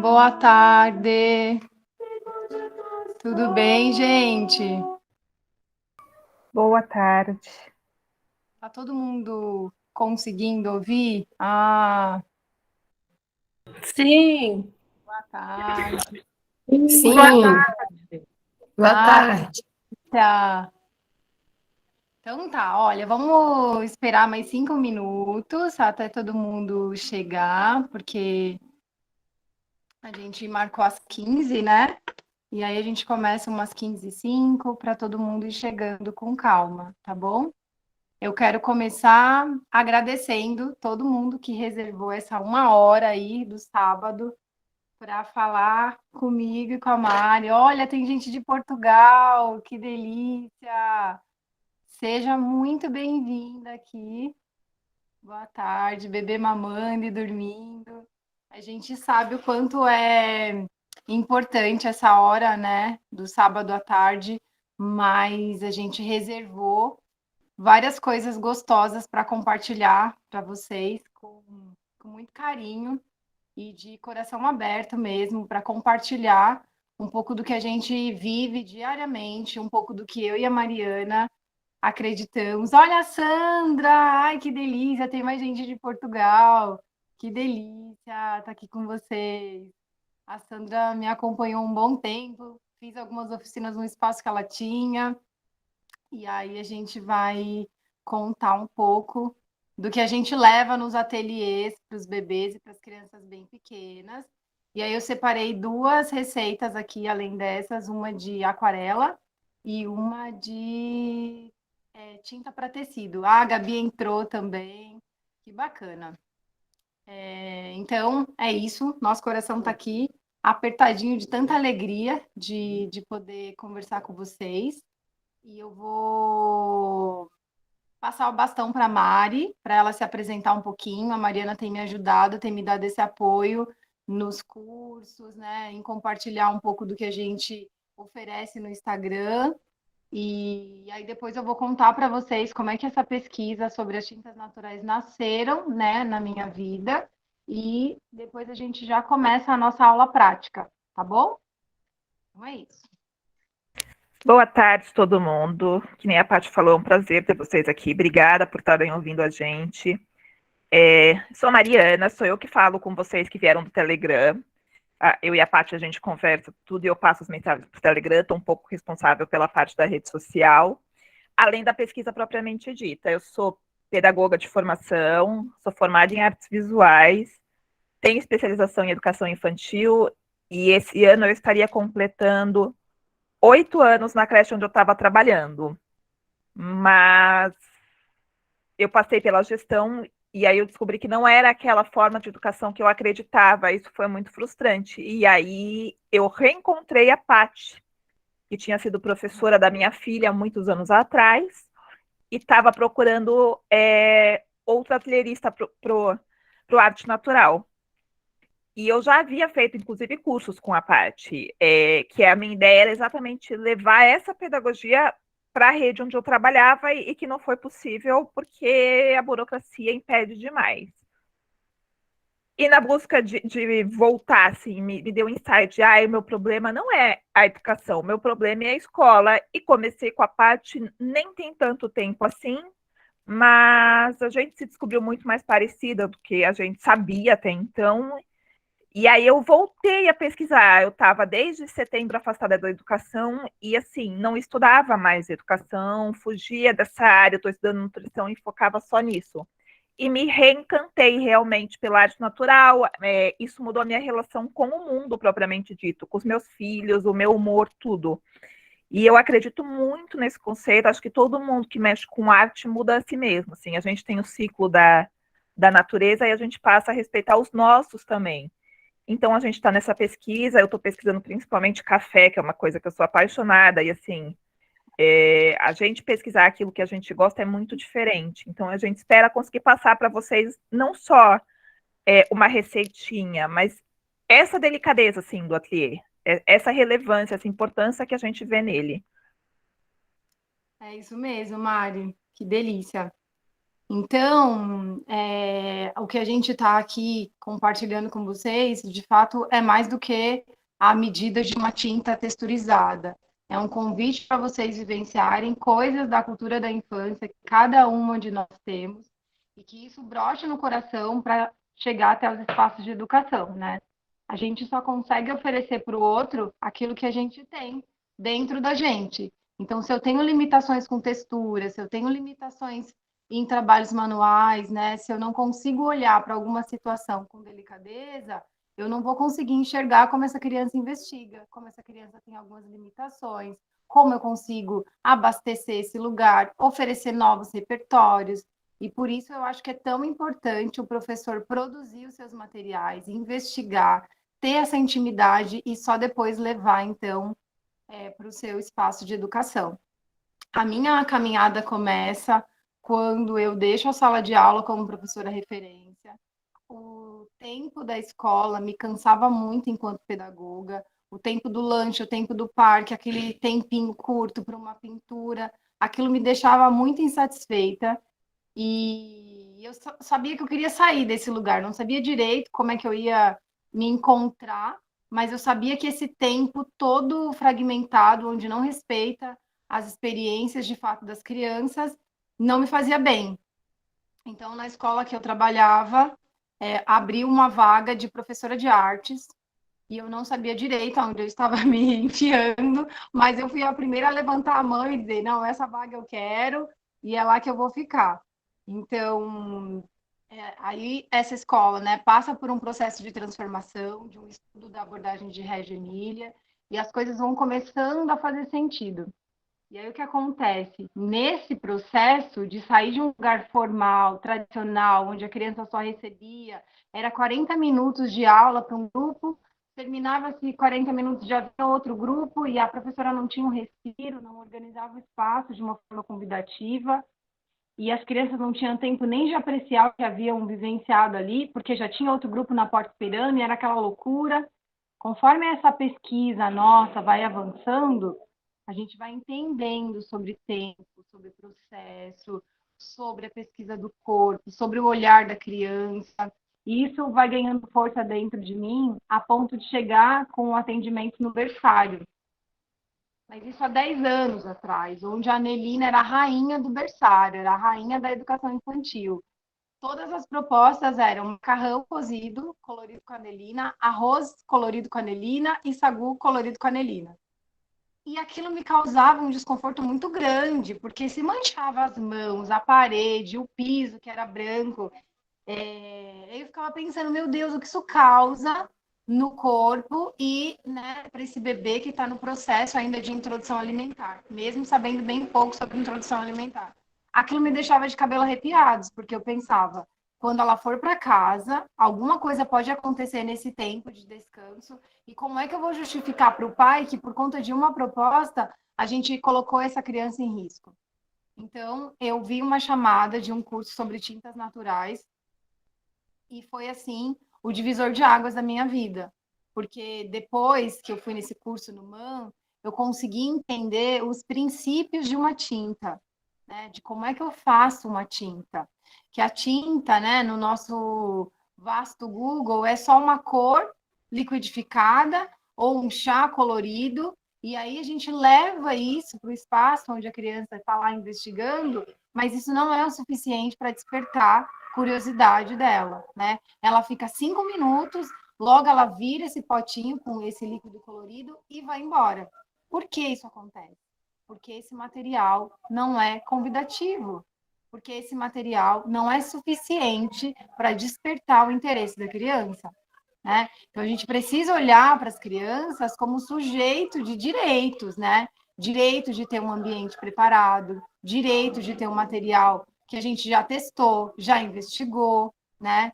Boa tarde. Tudo bem, gente? Boa tarde. Tá todo mundo conseguindo ouvir? Sim, Boa tarde. sim. Boa Ah, tarde. tá. Então tá, olha, vamos esperar mais 5 minutos até todo mundo chegar, porque a gente marcou às 15, né? E aí a gente começa umas 15h05 para todo mundo ir chegando com calma, tá bom? Eu quero começar agradecendo todo mundo que reservou essa 1 hora aí do sábado para falar comigo e com a Mari. Olha, tem gente de Portugal, que delícia! Seja muito bem-vinda aqui. Boa tarde, bebê mamando e dormindo. A gente sabe o quanto é importante essa hora, né, do sábado à tarde, mas a gente reservou várias coisas gostosas para compartilhar para vocês com muito carinho e de coração aberto mesmo, para compartilhar um pouco do que a gente vive diariamente, um pouco do que eu e a Mariana acreditamos. Olha a Sandra! Ai, que delícia! Tem mais gente de Portugal. Que delícia estar aqui com vocês. A Sandra me acompanhou um bom tempo, fiz algumas oficinas no espaço que ela tinha. E aí a gente vai contar um pouco do que a gente leva nos ateliês para os bebês e para as crianças bem pequenas. E aí eu separei duas receitas aqui, além dessas, uma de aquarela e uma de tinta para tecido. Ah, a Gabi entrou também, que bacana. Então, é isso, nosso coração está aqui, apertadinho de tanta alegria de poder conversar com vocês. E eu vou passar o bastão para a Mari, para ela se apresentar um pouquinho. A Mariana tem me ajudado, tem me dado esse apoio nos cursos, né, em compartilhar um pouco do que a gente oferece no Instagram. E aí depois eu vou contar para vocês como é que essa pesquisa sobre as tintas naturais nasceram, né, na minha vida. E depois a gente já começa a nossa aula prática, tá bom? Então é isso. Boa tarde, todo mundo. Que nem a Paty falou, é um prazer ter vocês aqui. Obrigada por estarem ouvindo a gente. Sou a Mariana, sou eu que falo com vocês que vieram do Telegram. Eu e a Paty, a gente conversa tudo e eu passo as mensagens para o Telegram. Estou um pouco responsável pela parte da rede social, além da pesquisa propriamente dita. Eu sou pedagoga de formação, sou formada em artes visuais, tenho especialização em educação infantil e esse ano eu estaria completando 8 anos na creche onde eu estava trabalhando, mas eu passei pela gestão e aí eu descobri que não era aquela forma de educação que eu acreditava, isso foi muito frustrante. E aí eu reencontrei a Paty, que tinha sido professora da minha filha há muitos anos atrás, e estava procurando outro ateliêrista para o arte natural. E eu já havia feito, inclusive, cursos com a Paty, que a minha ideia era exatamente levar essa pedagogia para a rede onde eu trabalhava e que não foi possível porque a burocracia impede demais. E na busca de voltar, assim, me deu um insight, o meu problema não é a educação, o meu problema é a escola. E comecei com a Paty, nem tem tanto tempo assim, mas a gente se descobriu muito mais parecida do que a gente sabia até então, e aí eu voltei a pesquisar. Eu estava desde setembro afastada da educação e, assim, não estudava mais educação, fugia dessa área, estou estudando nutrição e focava só nisso. E me reencantei realmente pela arte natural. Isso mudou a minha relação com o mundo propriamente dito, com os meus filhos, o meu humor, tudo. E eu acredito muito nesse conceito. Acho que todo mundo que mexe com arte muda a si mesmo. Assim, a gente tem o ciclo da natureza e a gente passa a respeitar os nossos também. Então, a gente está nessa pesquisa, eu estou pesquisando principalmente café, que é uma coisa que eu sou apaixonada, e assim, a gente pesquisar aquilo que a gente gosta é muito diferente. Então, a gente espera conseguir passar para vocês não só uma receitinha, mas essa delicadeza, assim, do ateliê, essa relevância, essa importância que a gente vê nele. É isso mesmo, Mari. Que delícia. Então, o que a gente está aqui compartilhando com vocês, de fato, é mais do que a medida de uma tinta texturizada. É um convite para vocês vivenciarem coisas da cultura da infância que cada uma de nós temos e que isso broche no coração para chegar até os espaços de educação, né? A gente só consegue oferecer para o outro aquilo que a gente tem dentro da gente. Então, se eu tenho limitações com textura, se eu tenho limitações em trabalhos manuais, né? Se eu não consigo olhar para alguma situação com delicadeza, eu não vou conseguir enxergar como essa criança investiga, como essa criança tem algumas limitações, como eu consigo abastecer esse lugar, oferecer novos repertórios. E por isso eu acho que é tão importante o professor produzir os seus materiais, investigar, ter essa intimidade e só depois levar, então, para o seu espaço de educação. A minha caminhada começa quando eu deixo a sala de aula como professora referência. O tempo da escola me cansava muito enquanto pedagoga. O tempo do lanche, o tempo do parque, aquele tempinho curto para uma pintura, aquilo me deixava muito insatisfeita. E eu sabia que eu queria sair desse lugar, não sabia direito como é que eu ia me encontrar, mas eu sabia que esse tempo todo fragmentado, onde não respeita as experiências de fato das crianças, não me fazia bem. Então, na escola que eu trabalhava, abriu uma vaga de professora de artes, e eu não sabia direito aonde eu estava me enfiando, mas eu fui a primeira a levantar a mão e dizer, não, essa vaga eu quero, e é lá que eu vou ficar. Então, aí essa escola, né, passa por um processo de transformação, de um estudo da abordagem de Reggio Emília, e as coisas vão começando a fazer sentido. E aí o que acontece? Nesse processo de sair de um lugar formal, tradicional, onde a criança só recebia, era 40 minutos de aula para um grupo, terminava-se 40 minutos, já havia outro grupo, e a professora não tinha um respiro, não organizava o espaço de uma forma convidativa, e as crianças não tinham tempo nem de apreciar o que haviam vivenciado ali, porque já tinha outro grupo na porta esperando, e era aquela loucura. Conforme essa pesquisa nossa vai avançando, a gente vai entendendo sobre tempo, sobre processo, sobre a pesquisa do corpo, sobre o olhar da criança. E isso vai ganhando força dentro de mim a ponto de chegar com o atendimento no berçário. Mas isso há 10 anos atrás, onde a Anelina era a rainha do berçário, era a rainha da educação infantil. Todas as propostas eram macarrão cozido, colorido com anelina, arroz colorido com anelina e sagu colorido com anelina. E aquilo me causava um desconforto muito grande, porque se manchava as mãos, a parede, o piso, que era branco. Eu ficava pensando, meu Deus, o que isso causa no corpo e, né, para esse bebê que está no processo ainda de introdução alimentar, mesmo sabendo bem pouco sobre introdução alimentar. Aquilo me deixava de cabelo arrepiados, porque eu pensava, quando ela for para casa, alguma coisa pode acontecer nesse tempo de descanso, e como é que eu vou justificar para o pai que, por conta de uma proposta, a gente colocou essa criança em risco? Então, eu vi uma chamada de um curso sobre tintas naturais, e foi assim o divisor de águas da minha vida, porque depois que eu fui nesse curso no MAN, eu consegui entender os princípios de uma tinta, né? De como é que eu faço uma tinta. Que a tinta, né, no nosso vasto Google, é só uma cor liquidificada ou um chá colorido, e aí a gente leva isso para o espaço onde a criança está lá investigando, mas isso não é o suficiente para despertar curiosidade dela, né? Ela fica 5 minutos, logo ela vira esse potinho com esse líquido colorido e vai embora. Por que isso acontece? Porque esse material não é convidativo, porque esse material não é suficiente para despertar o interesse da criança, né? Então a gente precisa olhar para as crianças como sujeito de direitos, né? Direito de ter um ambiente preparado, direito de ter um material que a gente já testou, já investigou, né?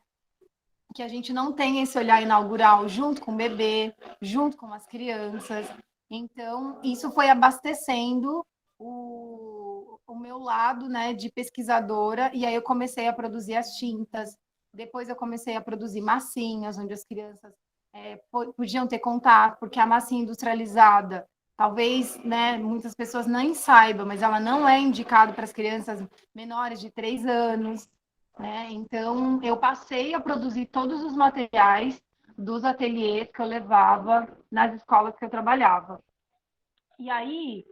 Que a gente não tem esse olhar inaugural junto com o bebê, junto com as crianças. Então, isso foi abastecendo o meu lado, né, de pesquisadora, e aí eu comecei a produzir as tintas. Depois eu comecei a produzir massinhas, onde as crianças podiam ter contato, porque a massinha industrializada talvez, né, muitas pessoas nem saibam, mas ela não é indicada para as crianças menores de 3 anos, né? Então, eu passei a produzir todos os materiais dos ateliês que eu levava nas escolas que eu trabalhava. E aí,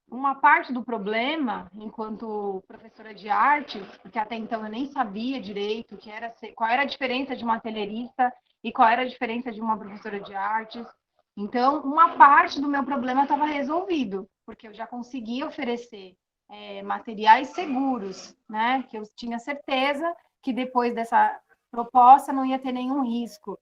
uma parte do problema, enquanto professora de artes, porque até então eu nem sabia direito qual era a diferença de uma atelierista e qual era a diferença de uma professora de artes. Então, uma parte do meu problema estava resolvido, porque eu já conseguia oferecer materiais seguros, né? Que eu tinha certeza que depois dessa proposta não ia ter nenhum risco.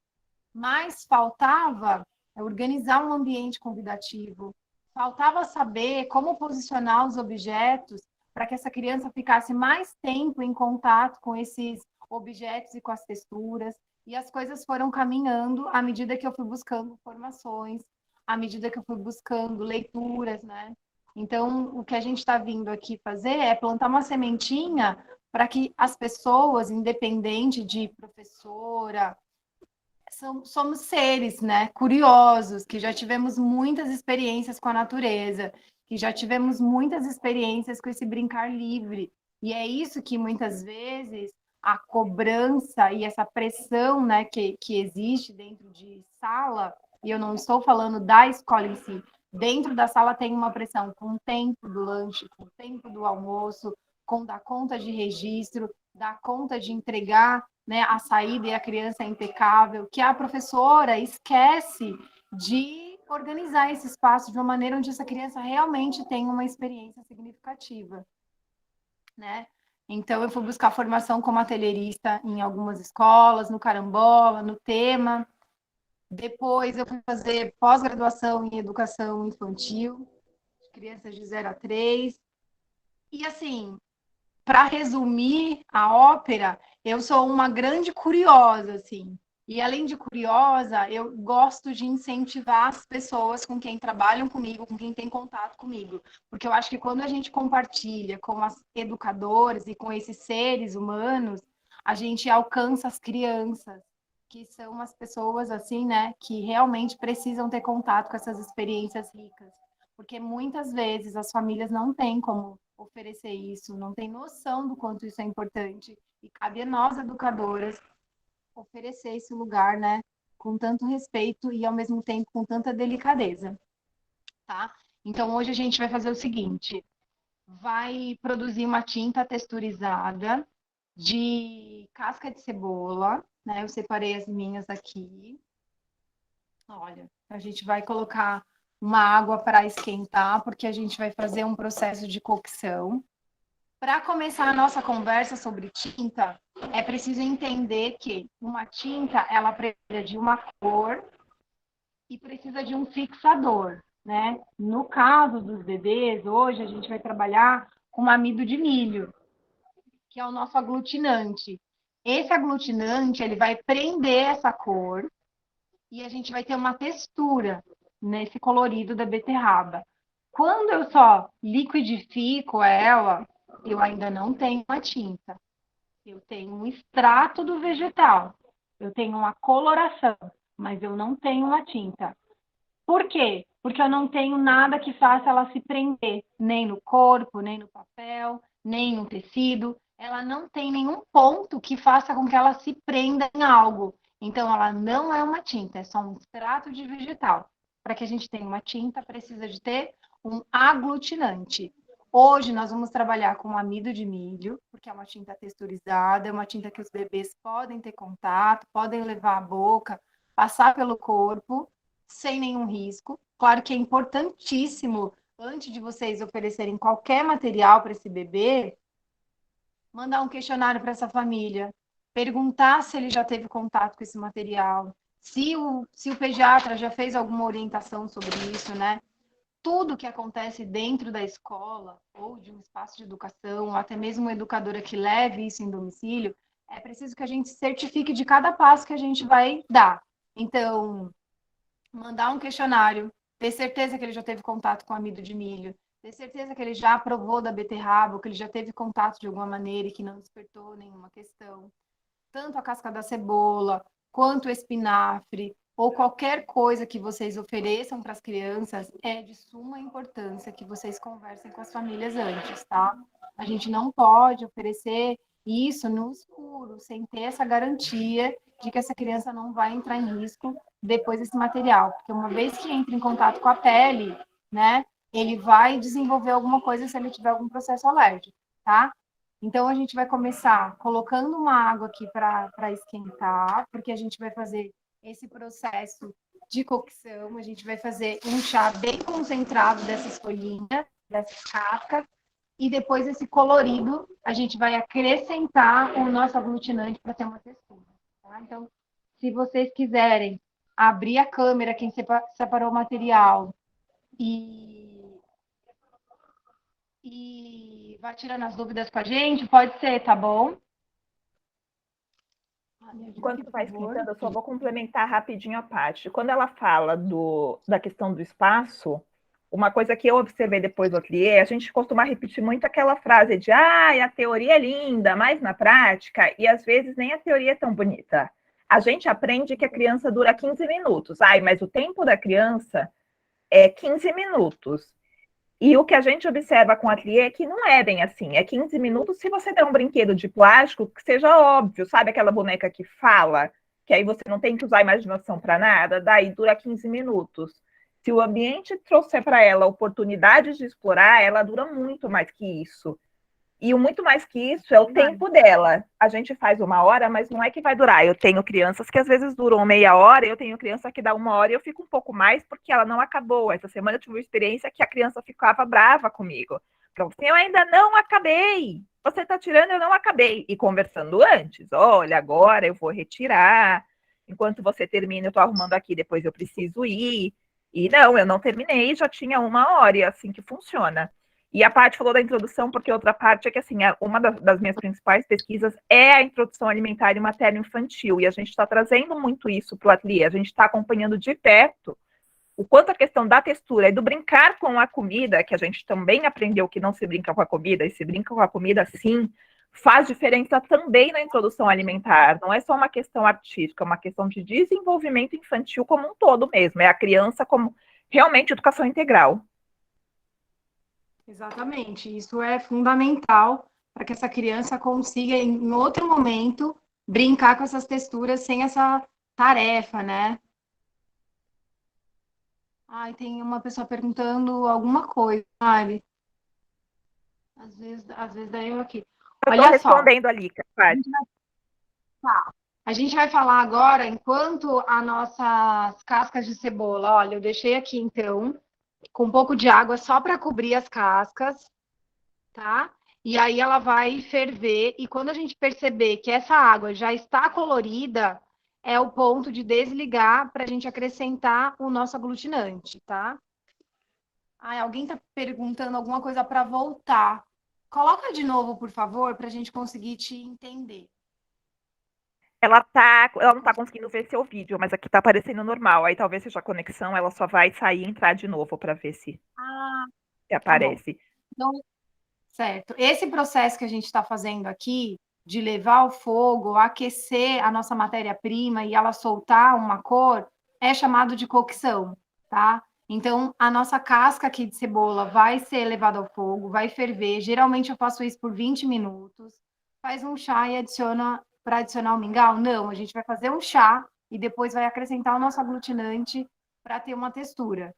Mas faltava organizar um ambiente convidativo, faltava saber como posicionar os objetos para que essa criança ficasse mais tempo em contato com esses objetos e com as texturas. E as coisas foram caminhando à medida que eu fui buscando informações, à medida que eu fui buscando leituras, né? Então, o que a gente está vindo aqui fazer é plantar uma sementinha para que as pessoas, independente de professora, somos seres, né, curiosos, que já tivemos muitas experiências com a natureza, que já tivemos muitas experiências com esse brincar livre. E é isso que muitas vezes a cobrança e essa pressão, né, que existe dentro de sala, e eu não estou falando da escola em si, dentro da sala tem uma pressão com o tempo do lanche, com o tempo do almoço, com dar conta de registro, dar conta de entregar, né, a saída e a criança é impecável, que a professora esquece de organizar esse espaço de uma maneira onde essa criança realmente tenha uma experiência significativa, né? Então, eu fui buscar formação como atelierista em algumas escolas, no Carambola, no Tema. Depois, eu fui fazer pós-graduação em educação infantil, de crianças de 0 a 3. E, assim, para resumir a ópera, eu sou uma grande curiosa, assim. E além de curiosa, eu gosto de incentivar as pessoas com quem trabalham comigo, com quem tem contato comigo. Porque eu acho que quando a gente compartilha com as educadoras e com esses seres humanos, a gente alcança as crianças, que são as pessoas, assim, né, que realmente precisam ter contato com essas experiências ricas. Porque muitas vezes as famílias não têm como oferecer isso, não têm noção do quanto isso é importante. E cabe a nós, educadoras, oferecer esse lugar, né, com tanto respeito e ao mesmo tempo com tanta delicadeza, tá? Então hoje a gente vai fazer o seguinte, vai produzir uma tinta texturizada de casca de cebola, né? Eu separei as minhas aqui. Olha, a gente vai colocar uma água para esquentar, porque a gente vai fazer um processo de cocção. Para começar a nossa conversa sobre tinta, é preciso entender que uma tinta, ela precisa de uma cor e precisa de um fixador, né? No caso dos bebês, hoje a gente vai trabalhar com amido de milho, que é o nosso aglutinante. Esse aglutinante, ele vai prender essa cor e a gente vai ter uma textura nesse colorido da beterraba. Quando eu só liquidifico ela, eu ainda não tenho uma tinta. Eu tenho um extrato do vegetal. Eu tenho uma coloração, mas eu não tenho uma tinta. Por quê? Porque eu não tenho nada que faça ela se prender, nem no corpo, nem no papel, nem no tecido. Ela não tem nenhum ponto que faça com que ela se prenda em algo. Então, ela não é uma tinta, é só um extrato de vegetal. Para que a gente tenha uma tinta, precisa de ter um aglutinante. Hoje nós vamos trabalhar com amido de milho, porque é uma tinta texturizada, é uma tinta que os bebês podem ter contato, podem levar à boca, passar pelo corpo sem nenhum risco. Claro que é importantíssimo, antes de vocês oferecerem qualquer material para esse bebê, mandar um questionário para essa família, perguntar se ele já teve contato com esse material, se o pediatra já fez alguma orientação sobre isso, né? Tudo que acontece dentro da escola ou de um espaço de educação, ou até mesmo uma educadora que leve isso em domicílio, é preciso que a gente certifique de cada passo que a gente vai dar. Então, mandar um questionário, ter certeza que ele já teve contato com amido de milho, ter certeza que ele já provou da beterraba, ou que ele já teve contato de alguma maneira e que não despertou nenhuma questão. Tanto a casca da cebola, quanto o espinafre, ou qualquer coisa que vocês ofereçam para as crianças, é de suma importância que vocês conversem com as famílias antes, tá? A gente não pode oferecer isso no escuro, sem ter essa garantia de que essa criança não vai entrar em risco depois desse material, porque uma vez que entra em contato com a pele, né, ele vai desenvolver alguma coisa se ele tiver algum processo alérgico, tá? Então, a gente vai começar colocando uma água aqui para esquentar, porque a gente vai fazer esse processo de cocção, a gente vai fazer um chá bem concentrado dessas folhinhas, dessas cascas, e depois esse colorido a gente vai acrescentar o nosso aglutinante para ter uma textura. Tá? Então, se vocês quiserem abrir a câmera, quem separou o material, e vai tirando as dúvidas com a gente, pode ser, tá bom? Enquanto vai esquentando, eu só vou complementar rapidinho a parte. Quando ela fala da questão do espaço, uma coisa que eu observei depois do ateliê, a gente costuma repetir muito aquela frase de a teoria é linda, mas na prática, e às vezes nem a teoria é tão bonita. A gente aprende que a criança dura 15 minutos. Mas o tempo da criança é 15 minutos. E o que a gente observa com o ateliê é que não é bem assim. É 15 minutos se você der um brinquedo de plástico que seja óbvio, sabe aquela boneca que fala, que aí você não tem que usar a imaginação para nada, daí dura 15 minutos. Se o ambiente trouxer para ela oportunidades de explorar, ela dura muito mais que isso. E o muito mais que isso é o tempo dela. A gente faz 1 hora, mas não é que vai durar. Eu tenho crianças que às vezes duram meia hora, eu tenho criança que dá 1 hora e eu fico um pouco mais porque ela não acabou. Essa semana eu tive uma experiência que a criança ficava brava comigo. Então, assim, eu ainda não acabei. Você está tirando, eu não acabei. E conversando antes, olha, agora eu vou retirar. Enquanto você termina, eu estou arrumando aqui, depois eu preciso ir. E não, eu não terminei, já tinha 1 hora, e é assim que funciona. E a parte falou da introdução, porque outra parte é que, assim, uma das minhas principais pesquisas é a introdução alimentar e materno-infantil, e a gente está trazendo muito isso para o ateliê, a gente está acompanhando de perto o quanto a questão da textura e do brincar com a comida, que a gente também aprendeu que não se brinca com a comida, e se brinca com a comida, sim, faz diferença também na introdução alimentar. Não é só uma questão artística, é uma questão de desenvolvimento infantil como um todo mesmo, é a criança como realmente educação integral. Exatamente, isso é fundamental para que essa criança consiga, em outro momento, brincar com essas texturas sem essa tarefa, né? Ai, tem uma pessoa perguntando alguma coisa, sabe? Às vezes daí eu aqui. Eu estou Olha só, respondendo ali, Paty. a gente vai falar agora, enquanto as nossas cascas de cebola, olha, eu deixei aqui então, com um pouco de água só para cobrir as cascas, tá? E aí ela vai ferver, e quando a gente perceber que essa água já está colorida, é o ponto de desligar para a gente acrescentar o nosso aglutinante, tá? Ah, alguém está perguntando alguma coisa para voltar. Coloca de novo, por favor, para a gente conseguir te entender. Ela não está conseguindo ver seu vídeo, mas aqui está aparecendo normal. Aí talvez seja a conexão, ela só vai sair e entrar de novo para ver se Tá bom. aparece. Então, certo. Esse processo que a gente está fazendo aqui, de levar ao fogo, aquecer a nossa matéria-prima e ela soltar uma cor, é chamado de cocção, tá? Então, a nossa casca aqui de cebola vai ser levada ao fogo, vai ferver. Geralmente eu faço isso por 20 minutos. Faz um chá e adiciona para adicionar o mingau? Não, a gente vai fazer um chá e depois vai acrescentar o nosso aglutinante para ter uma textura.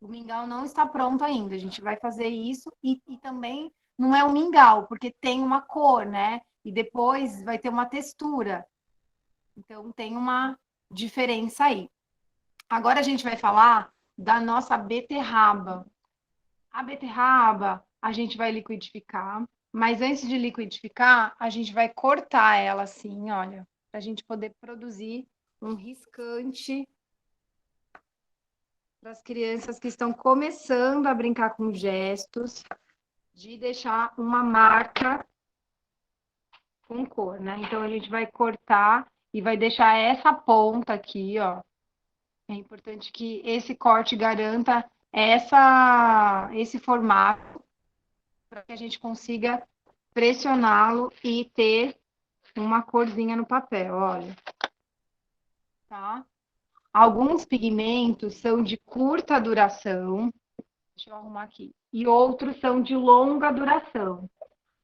O mingau não está pronto ainda, a gente vai fazer isso e também não é um mingau, porque tem uma cor, né? E depois vai ter uma textura. Então tem uma diferença aí. Agora a gente vai falar da nossa beterraba. A beterraba a gente vai liquidificar, mas antes de liquidificar, a gente vai cortar ela assim, olha, para a gente poder produzir um riscante para as crianças que estão começando a brincar com gestos, de deixar uma marca com cor, né? Então a gente vai cortar e vai deixar essa ponta aqui, ó. É importante que esse corte garanta esse formato para que a gente consiga pressioná-lo e ter uma corzinha no papel, olha. Tá? Alguns pigmentos são de curta duração, deixa eu arrumar aqui, e outros são de longa duração.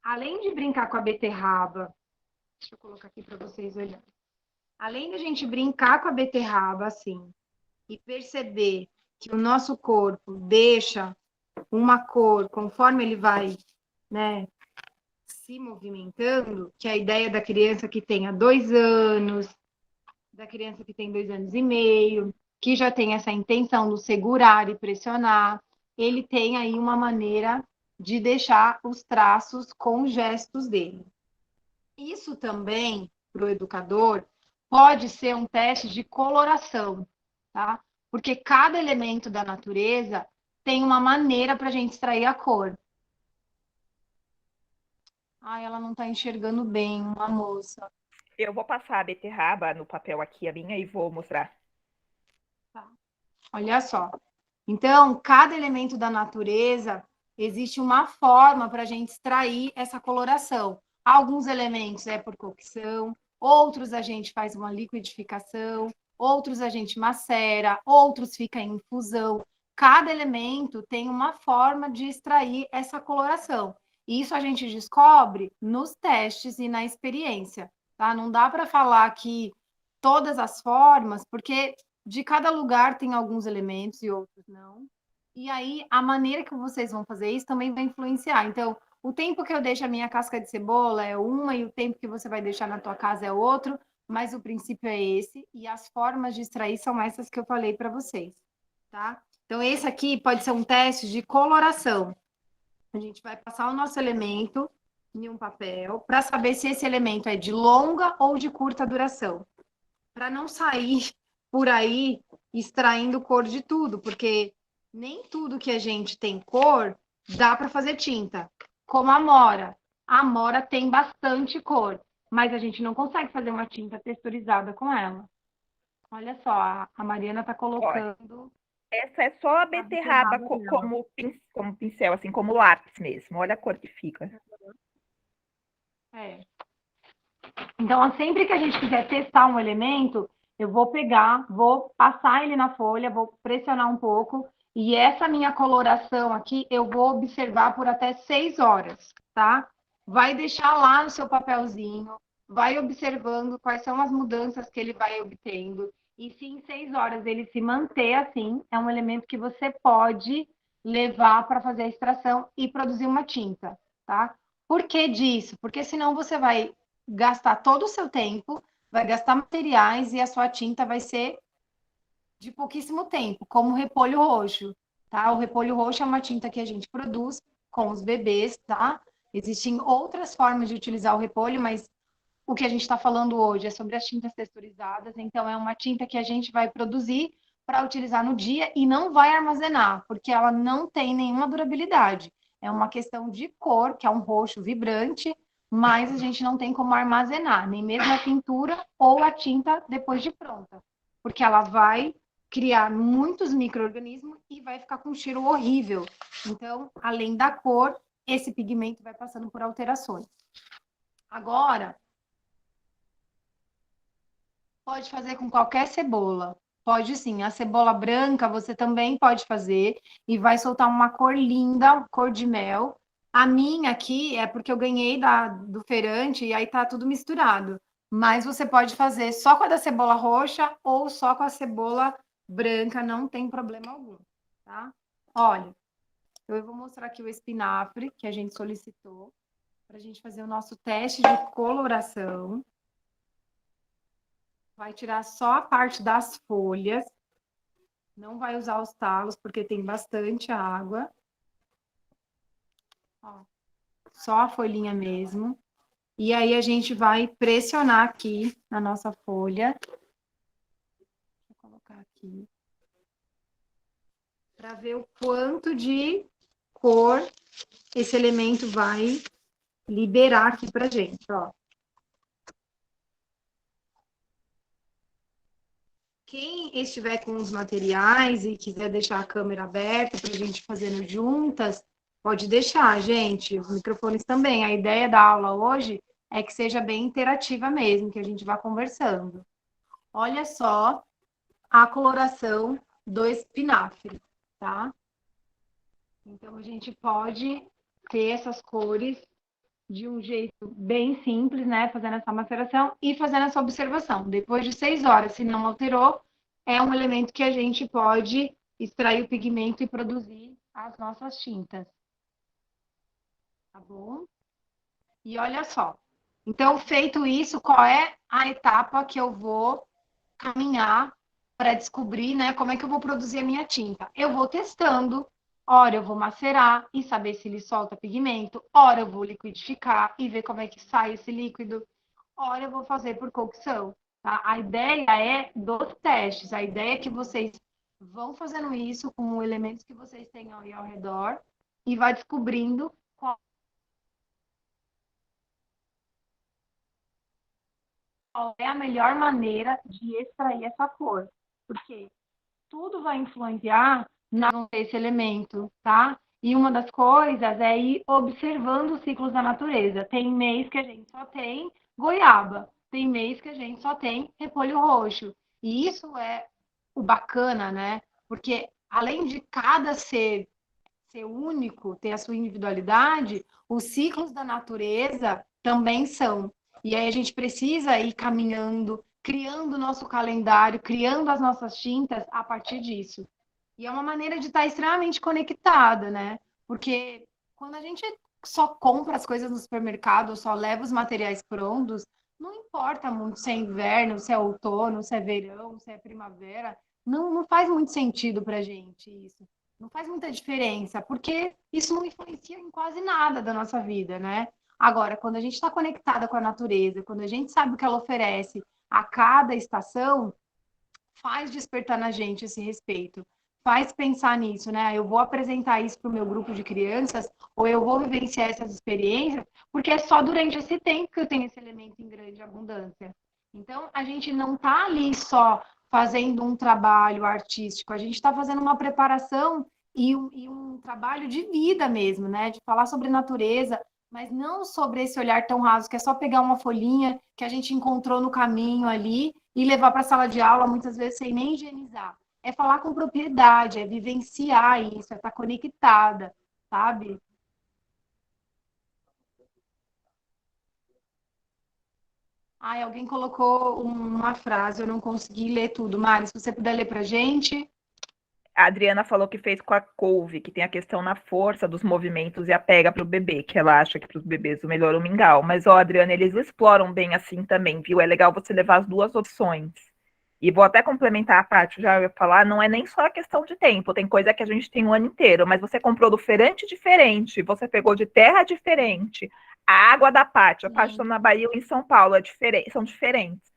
Além de brincar com a beterraba, deixa eu colocar aqui para vocês olharem. Além da gente brincar com a beterraba, assim, e perceber que o nosso corpo deixa uma cor conforme ele vai, né, se movimentando, que é a ideia da criança que tenha 2 anos, da criança que tem 2 anos e meio, que já tem essa intenção do segurar e pressionar, ele tem aí uma maneira de deixar os traços com os gestos dele. Isso também, para o educador, pode ser um teste de coloração, tá? Porque cada elemento da natureza tem uma maneira para a gente extrair a cor. Ai, ela não está enxergando bem, uma moça. Eu vou passar a beterraba no papel aqui, a minha, e vou mostrar. Tá. Olha só. Então, cada elemento da natureza, existe uma forma para a gente extrair essa coloração. Alguns elementos é por cocção, outros a gente faz uma liquidificação, outros a gente macera, outros fica em infusão. Cada elemento tem uma forma de extrair essa coloração. E isso a gente descobre nos testes e na experiência, tá? Não dá para falar aqui todas as formas, porque de cada lugar tem alguns elementos e outros não. E aí, a maneira que vocês vão fazer isso também vai influenciar. Então, o tempo que eu deixo a minha casca de cebola é uma e o tempo que você vai deixar na tua casa é outro, mas o princípio é esse e as formas de extrair são essas que eu falei para vocês, tá? Então, esse aqui pode ser um teste de coloração. A gente vai passar o nosso elemento em um papel para saber se esse elemento é de longa ou de curta duração. Para não sair por aí extraindo cor de tudo, porque nem tudo que a gente tem cor dá para fazer tinta. Como a amora. A amora tem bastante cor, mas a gente não consegue fazer uma tinta texturizada com ela. Olha só, a Mariana está colocando. Essa é só a beterraba como pincel, assim, como lápis mesmo. Olha a cor que fica. É. Então, sempre que a gente quiser testar um elemento, eu vou pegar, vou passar ele na folha, vou pressionar um pouco, e essa minha coloração aqui, eu vou observar por até 6 horas, tá? Vai deixar lá no seu papelzinho, vai observando quais são as mudanças que ele vai obtendo, e se em 6 horas ele se manter assim, é um elemento que você pode levar para fazer a extração e produzir uma tinta, tá? Por que disso? Porque senão você vai gastar todo o seu tempo, vai gastar materiais e a sua tinta vai ser de pouquíssimo tempo, como o repolho roxo, tá? O repolho roxo é uma tinta que a gente produz com os bebês, tá? Existem outras formas de utilizar o repolho, mas o que a gente está falando hoje é sobre as tintas texturizadas, então é uma tinta que a gente vai produzir para utilizar no dia e não vai armazenar, porque ela não tem nenhuma durabilidade. É uma questão de cor, que é um roxo vibrante, mas a gente não tem como armazenar, nem mesmo a pintura ou a tinta depois de pronta, porque ela vai criar muitos micro-organismos e vai ficar com um cheiro horrível. Então, além da cor, esse pigmento vai passando por alterações. Agora, pode fazer com qualquer cebola. Pode sim. A cebola branca você também pode fazer e vai soltar uma cor linda, cor de mel. A minha aqui é porque eu ganhei do feirante e aí tá tudo misturado. Mas você pode fazer só com a da cebola roxa ou só com a cebola branca, não tem problema algum, tá? Olha, eu vou mostrar aqui o espinafre que a gente solicitou para a gente fazer o nosso teste de coloração. Vai tirar só a parte das folhas. Não vai usar os talos, porque tem bastante água. Ó, só a folhinha mesmo. E aí, a gente vai pressionar aqui na nossa folha. Vou colocar aqui. Para ver o quanto de cor esse elemento vai liberar aqui pra gente, ó. Quem estiver com os materiais e quiser deixar a câmera aberta para a gente fazendo juntas, pode deixar, gente. Os microfones também. A ideia da aula hoje é que seja bem interativa mesmo, que a gente vá conversando. Olha só a coloração do espinafre, tá? Então, a gente pode ter essas cores de um jeito bem simples, né? Fazendo essa maceração e fazendo essa observação. Depois de 6 horas, se não alterou, é um elemento que a gente pode extrair o pigmento e produzir as nossas tintas. Tá bom? E olha só. Então, feito isso, qual é a etapa que eu vou caminhar para descobrir, né, como é que eu vou produzir a minha tinta? Eu vou testando, ora eu vou macerar e saber se ele solta pigmento, ora eu vou liquidificar e ver como é que sai esse líquido, ora eu vou fazer por cocção, tá? A ideia é dos testes, a ideia é que vocês vão fazendo isso com elementos que vocês têm aí ao redor e vai descobrindo qual é a melhor maneira de extrair essa cor. Porque tudo vai influenciar nesse elemento, tá? E uma das coisas é ir observando os ciclos da natureza. Tem mês que a gente só tem goiaba, tem mês que a gente só tem repolho roxo. E isso é o bacana, né? Porque além de cada ser único, ter a sua individualidade, os ciclos da natureza também são. E aí a gente precisa ir caminhando, criando o nosso calendário, criando as nossas tintas a partir disso. E é uma maneira de estar extremamente conectada, né? Porque quando a gente só compra as coisas no supermercado, só leva os materiais prontos, não importa muito se é inverno, se é outono, se é verão, se é primavera, não faz muito sentido para a gente isso. Não faz muita diferença, porque isso não influencia em quase nada da nossa vida, né? Agora, quando a gente está conectada com a natureza, quando a gente sabe o que ela oferece a cada estação, faz despertar na gente esse respeito, faz pensar nisso, né? Eu vou apresentar isso para o meu grupo de crianças, ou eu vou vivenciar essas experiências, porque é só durante esse tempo que eu tenho esse elemento em grande abundância. Então, a gente não está ali só fazendo um trabalho artístico, a gente está fazendo uma preparação e um trabalho de vida mesmo, né? De falar sobre natureza, mas não sobre esse olhar tão raso, que é só pegar uma folhinha que a gente encontrou no caminho ali e levar para a sala de aula, muitas vezes sem nem higienizar. É falar com propriedade, é vivenciar isso, é estar conectada, sabe? Ai, alguém colocou uma frase, eu não consegui ler tudo. Mari, se você puder ler para a gente. A Adriana falou que fez com a couve, que tem a questão na força dos movimentos e a pega para o bebê, que ela acha que para os bebês o melhor é o mingau. Mas, ó, Adriana, eles exploram bem assim também, viu? É legal você levar as duas opções. E vou até complementar a parte, já ia falar, não é nem só a questão de tempo, tem coisa que a gente tem o ano inteiro, mas você comprou do feirante diferente, você pegou de terra diferente, a água da Pátio, a Pátio na Bahia e em São Paulo são diferentes.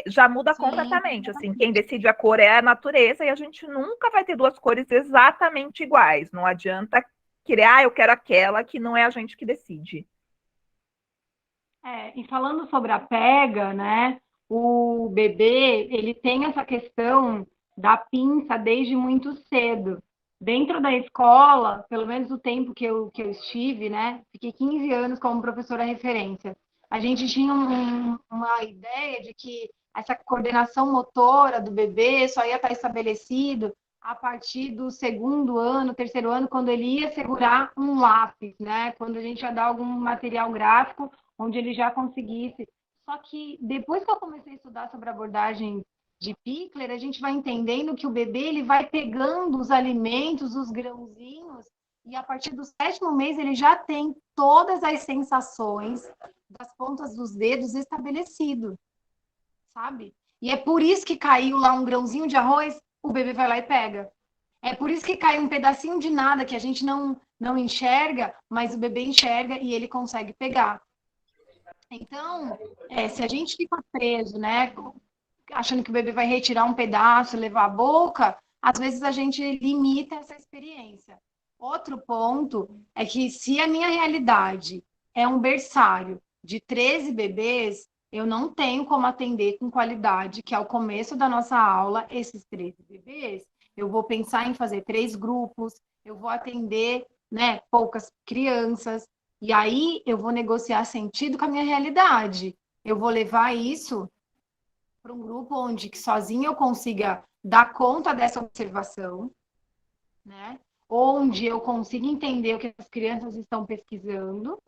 Já muda Sim, completamente, assim, quem decide a cor é a natureza e a gente nunca vai ter duas cores exatamente iguais, não adianta querer, eu quero aquela que não é a gente que decide. e falando sobre a pega, né? O bebê, ele tem essa questão da pinça desde muito cedo. Dentro da escola, pelo menos o tempo que eu estive, né? Fiquei 15 anos como professora referência. A gente tinha uma ideia de que essa coordenação motora do bebê só ia estar estabelecido a partir do segundo ano, terceiro ano, quando ele ia segurar um lápis, né? Quando a gente ia dar algum material gráfico onde ele já conseguisse. Só que depois que eu comecei a estudar sobre a abordagem de Pickler, a gente vai entendendo que o bebê ele vai pegando os alimentos, os grãozinhos, e a partir do 7º mês ele já tem todas as sensações das pontas dos dedos estabelecido, sabe? E é por isso que caiu lá um grãozinho de arroz, o bebê vai lá e pega. É por isso que cai um pedacinho de nada que a gente não enxerga, mas o bebê enxerga e ele consegue pegar. Então, se a gente fica preso, né, achando que o bebê vai retirar um pedaço, levar à boca, às vezes a gente limita essa experiência. Outro ponto é que se a minha realidade é um berçário de 13 bebês, eu não tenho como atender com qualidade, que é o começo da nossa aula, esses 13 bebês. Eu vou pensar em fazer 3 grupos, eu vou atender, né, poucas crianças, e aí eu vou negociar sentido com a minha realidade. Eu vou levar isso para um grupo onde que sozinho eu consiga dar conta dessa observação, né? Onde eu consigo entender o que as crianças estão pesquisando,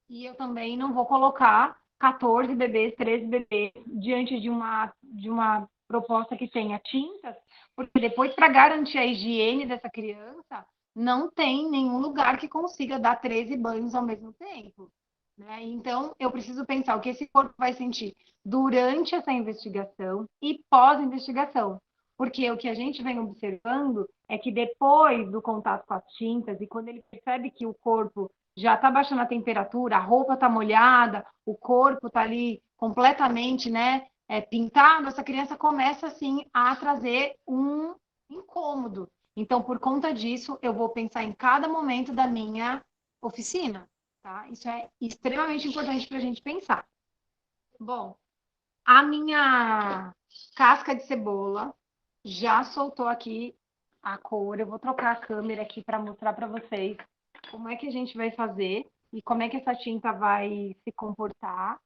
e eu também não vou colocar 14 bebês, 13 bebês diante de uma proposta que tenha tintas, porque depois, para garantir a higiene dessa criança, não tem nenhum lugar que consiga dar 13 banhos ao mesmo tempo, né? Então, eu preciso pensar o que esse corpo vai sentir durante essa investigação e pós-investigação. Porque o que a gente vem observando é que depois do contato com as tintas e quando ele percebe que o corpo já está baixando a temperatura, a roupa está molhada, o corpo está ali completamente, né, pintado, essa criança começa, assim, a trazer um incômodo. Então, por conta disso, eu vou pensar em cada momento da minha oficina, tá? Isso é extremamente importante para a gente pensar. Bom, a minha casca de cebola já soltou aqui a cor. Eu vou trocar a câmera aqui para mostrar para vocês como é que a gente vai fazer e como é que essa tinta vai se comportar.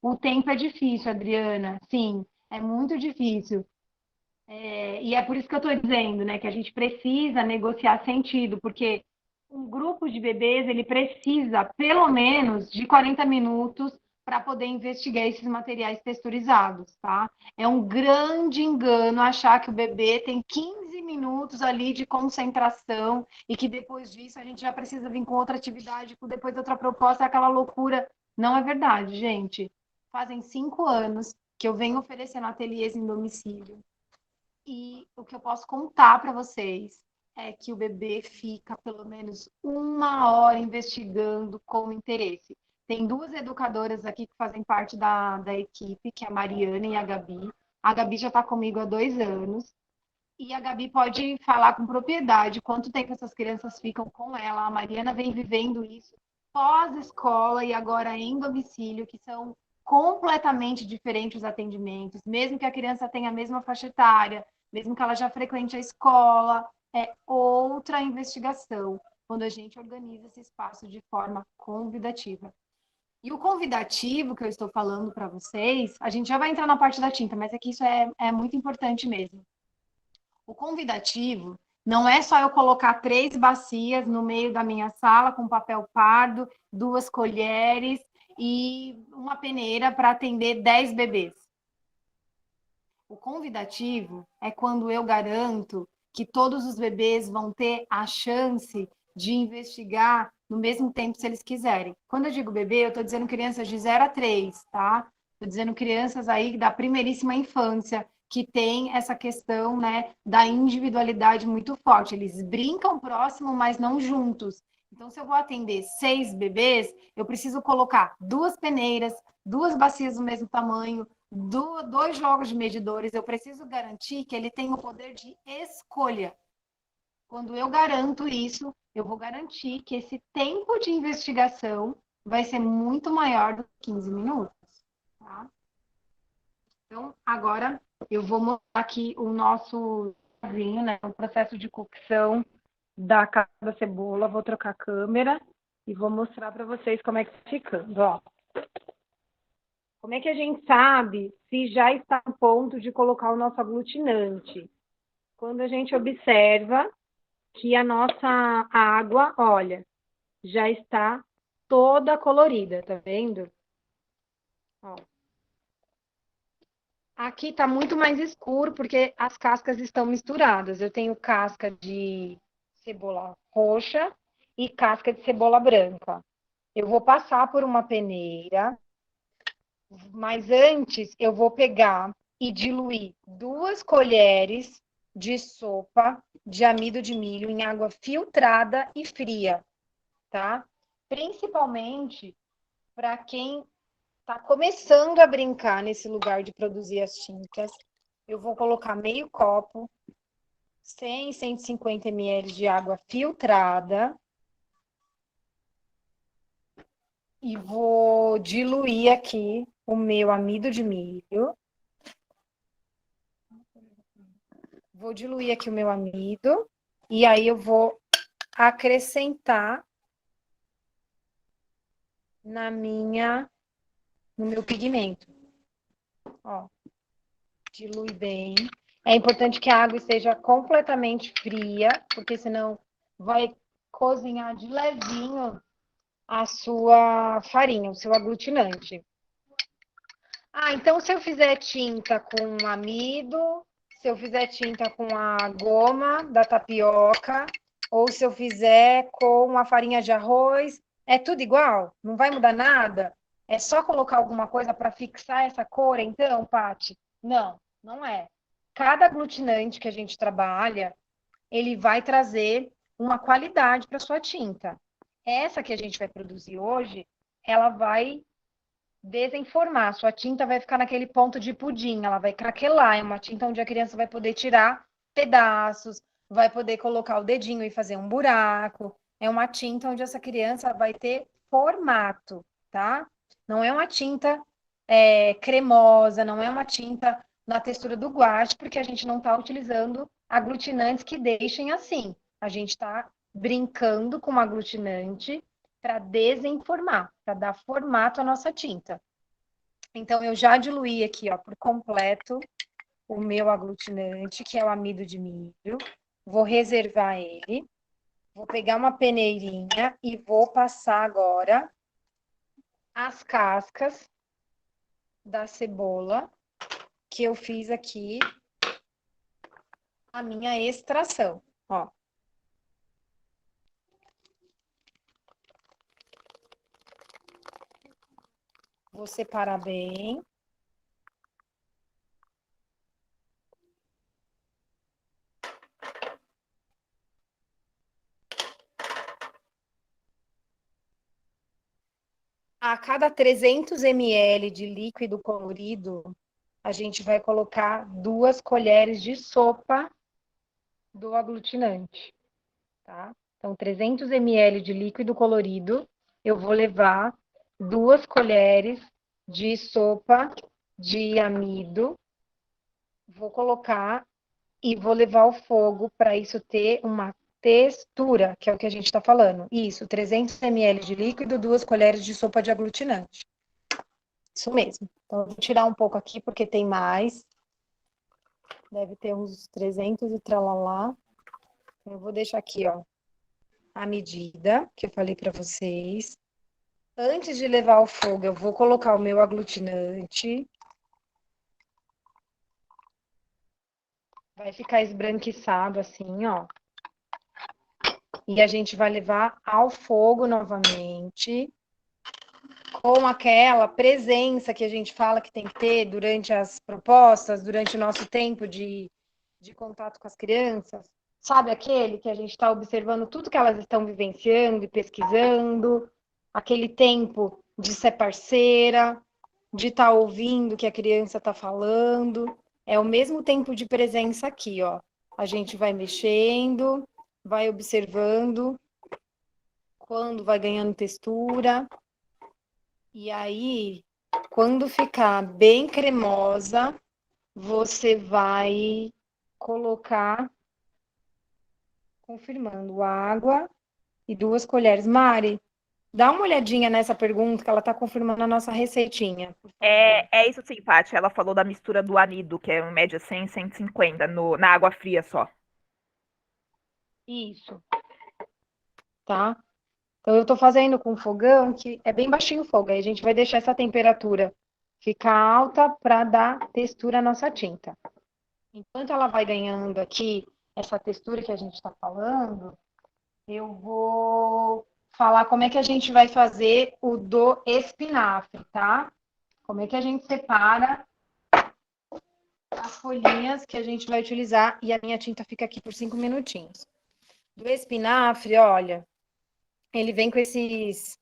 O tempo é difícil, Adriana. Sim, é muito difícil. E é por isso que eu estou dizendo, né, que a gente precisa negociar sentido, porque um grupo de bebês ele precisa pelo menos de 40 minutos para poder investigar esses materiais texturizados, tá? É um grande engano achar que o bebê tem 15 minutos ali de concentração e que depois disso a gente já precisa vir com outra atividade, com depois outra proposta, é aquela loucura. Não é verdade, gente. Fazem 5 anos que eu venho oferecendo ateliês em domicílio. E o que eu posso contar para vocês é que o bebê fica pelo menos 1 hora investigando com interesse. Tem 2 educadoras aqui que fazem parte da equipe, que é a Mariana e a Gabi. A Gabi já está comigo há 2 anos. E a Gabi pode falar com propriedade quanto tempo essas crianças ficam com ela. A Mariana vem vivendo isso pós-escola e agora em domicílio, que são completamente diferentes os atendimentos, mesmo que a criança tenha a mesma faixa etária, mesmo que ela já frequente a escola, é outra investigação quando a gente organiza esse espaço de forma convidativa. E o convidativo que eu estou falando para vocês, a gente já vai entrar na parte da tinta, mas é que isso é muito importante mesmo. O convidativo não é só eu colocar 3 bacias no meio da minha sala com papel pardo, 2 colheres e uma peneira para atender 10 bebês. O convidativo é quando eu garanto que todos os bebês vão ter a chance de investigar no mesmo tempo se eles quiserem. Quando eu digo bebê, eu estou dizendo crianças de 0 a 3, tá? Estou dizendo crianças aí da primeiríssima infância, que tem essa questão, né, da individualidade muito forte. Eles brincam próximo, mas não juntos. Então, se eu vou atender 6 bebês, eu preciso colocar 2 peneiras, 2 bacias do mesmo tamanho, 2 jogos de medidores. Eu preciso garantir que ele tem o poder de escolha. Quando eu garanto isso, eu vou garantir que esse tempo de investigação vai ser muito maior do que 15 minutos. Tá? Então, agora eu vou mostrar aqui o nosso vinho, né? O processo de cocção da casca da cebola. Vou trocar a câmera e vou mostrar para vocês como é que está ficando. Ó. Como é que a gente sabe se já está no ponto de colocar o nosso aglutinante? Quando a gente observa que a nossa água, olha, já está toda colorida, tá vendo? Ó. Aqui está muito mais escuro porque as cascas estão misturadas. Eu tenho casca de cebola roxa e casca de cebola branca. Eu vou passar por uma peneira, mas antes eu vou pegar e diluir 2 colheres de sopa de amido de milho em água filtrada e fria, tá? Principalmente para quem está começando a brincar nesse lugar de produzir as tintas. Eu vou colocar meio copo, 100, 150 ml de água filtrada. E vou diluir aqui o meu amido de milho. Vou diluir aqui o meu amido. E aí eu vou acrescentar no meu pigmento. Ó, dilui bem. É importante que a água esteja completamente fria, porque senão vai cozinhar de levinho a sua farinha, o seu aglutinante. Ah, então se eu fizer tinta com amido, se eu fizer tinta com a goma da tapioca, ou se eu fizer com a farinha de arroz, é tudo igual? Não vai mudar nada? É só colocar alguma coisa para fixar essa cor, então, Paty? Não, não é. Cada aglutinante que a gente trabalha, ele vai trazer uma qualidade para sua tinta. Essa que a gente vai produzir hoje, ela vai desenformar. Sua tinta vai ficar naquele ponto de pudim, ela vai craquelar. É uma tinta onde a criança vai poder tirar pedaços, vai poder colocar o dedinho e fazer um buraco. É uma tinta onde essa criança vai ter formato, tá? Não é uma tinta cremosa, não é uma tinta na textura do guache, porque a gente não está utilizando aglutinantes que deixem assim. A gente está brincando com aglutinante para desenformar, para dar formato à nossa tinta. Então, eu já diluí aqui, ó, por completo o meu aglutinante, que é o amido de milho. Vou reservar ele. Vou pegar uma peneirinha e vou passar agora as cascas da cebola que eu fiz aqui a minha extração, ó. Vou separar bem. A cada 300 ml de líquido colorido, a gente vai colocar 2 colheres de sopa do aglutinante, tá? Então, 300 ml de líquido colorido, eu vou levar 2 colheres de sopa de amido, vou colocar e vou levar ao fogo para isso ter uma textura, que é o que a gente está falando. Isso, 300 ml de líquido, 2 colheres de sopa de aglutinante. Isso mesmo. Então, eu vou tirar um pouco aqui, porque tem mais. Deve ter uns 300 e tralalá. Eu vou deixar aqui, ó, a medida que eu falei para vocês. Antes de levar ao fogo, eu vou colocar o meu aglutinante. Vai ficar esbranquiçado assim, ó. E a gente vai levar ao fogo novamente, com aquela presença que a gente fala que tem que ter durante as propostas, durante o nosso tempo de contato com as crianças. Sabe aquele que a gente está observando tudo que elas estão vivenciando e pesquisando, aquele tempo de ser parceira, de estar ouvindo o que a criança está falando. É o mesmo tempo de presença aqui, ó. A gente vai mexendo, vai observando quando vai ganhando textura. E aí, quando ficar bem cremosa, você vai colocar, confirmando, água e 2 colheres. Mari, dá uma olhadinha nessa pergunta que ela está confirmando a nossa receitinha. É isso sim, Paty. Ela falou da mistura do amido, que é em média 100, 150 na água fria só. Isso, tá? Então, eu estou fazendo com fogão que é bem baixinho o fogo. Aí a gente vai deixar essa temperatura ficar alta para dar textura à nossa tinta. Enquanto ela vai ganhando aqui essa textura que a gente está falando, eu vou falar como é que a gente vai fazer o do espinafre, tá? Como é que a gente separa as folhinhas que a gente vai utilizar e a minha tinta fica aqui por 5 minutinhos. Do espinafre, olha, ele vem com esses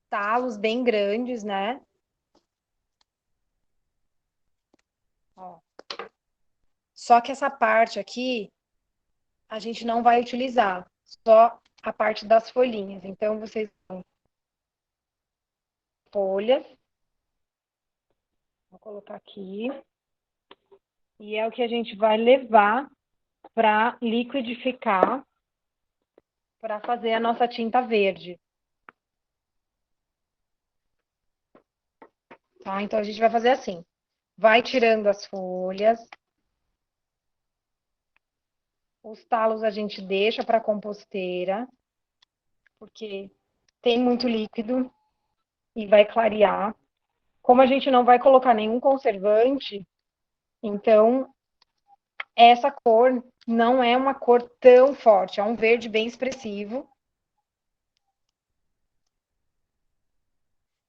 talos bem grandes, né? Ó. Só que essa parte aqui a gente não vai utilizar, só a parte das folhinhas. Então, vocês vão folhas, vou colocar aqui, e é o que a gente vai levar para liquidificar, para fazer a nossa tinta verde. Tá? Então, a gente vai fazer assim, vai tirando as folhas, Os talos a gente deixa para composteira, porque tem muito líquido e vai clarear. Como a gente não vai colocar nenhum conservante, então essa cor não é uma cor tão forte, é um verde bem expressivo.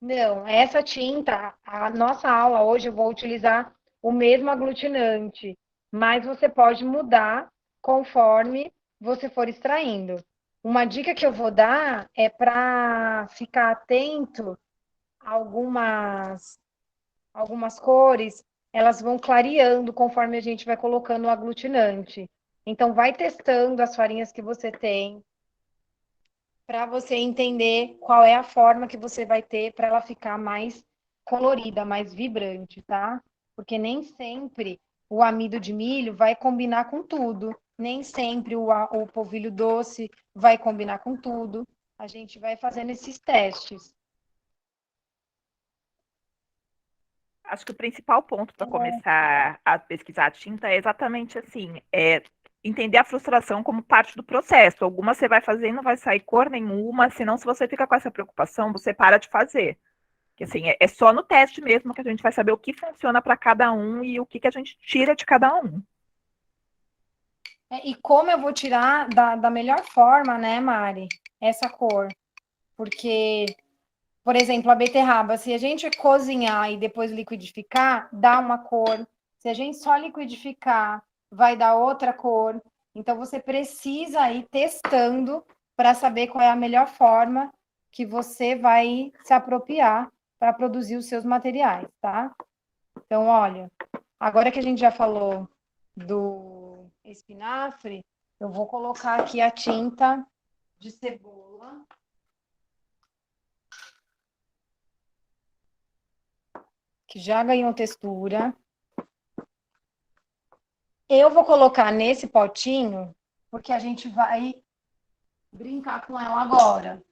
Não, essa tinta, a nossa aula hoje eu vou utilizar o mesmo aglutinante, mas você pode mudar conforme você for extraindo. Uma dica que eu vou dar é para ficar atento a algumas cores, elas vão clareando conforme a gente vai colocando o aglutinante. Então, vai testando as farinhas que você tem, para você entender qual é a forma que você vai ter para ela ficar mais colorida, mais vibrante, tá? Porque nem sempre o amido de milho vai combinar com tudo, nem sempre o polvilho doce vai combinar com tudo. A gente vai fazendo esses testes. Acho que o principal ponto para começar a pesquisar a tinta é exatamente assim, entender a frustração como parte do processo. Alguma você vai fazer e não vai sair cor nenhuma, senão se você fica com essa preocupação, você para de fazer. Que assim, é só no teste mesmo que a gente vai saber o que funciona para cada um e o que a gente tira de cada um. E como eu vou tirar da melhor forma, né, Mari, essa cor? Porque, por exemplo, a beterraba, se a gente cozinhar e depois liquidificar, dá uma cor. Se a gente só liquidificar, vai dar outra cor. Então, você precisa ir testando para saber qual é a melhor forma que você vai se apropriar para produzir os seus materiais, tá? Então, olha, agora que a gente já falou do espinafre, eu vou colocar aqui a tinta de cebola. Que já ganhou textura. Eu vou colocar nesse potinho, porque a gente vai brincar com ela agora.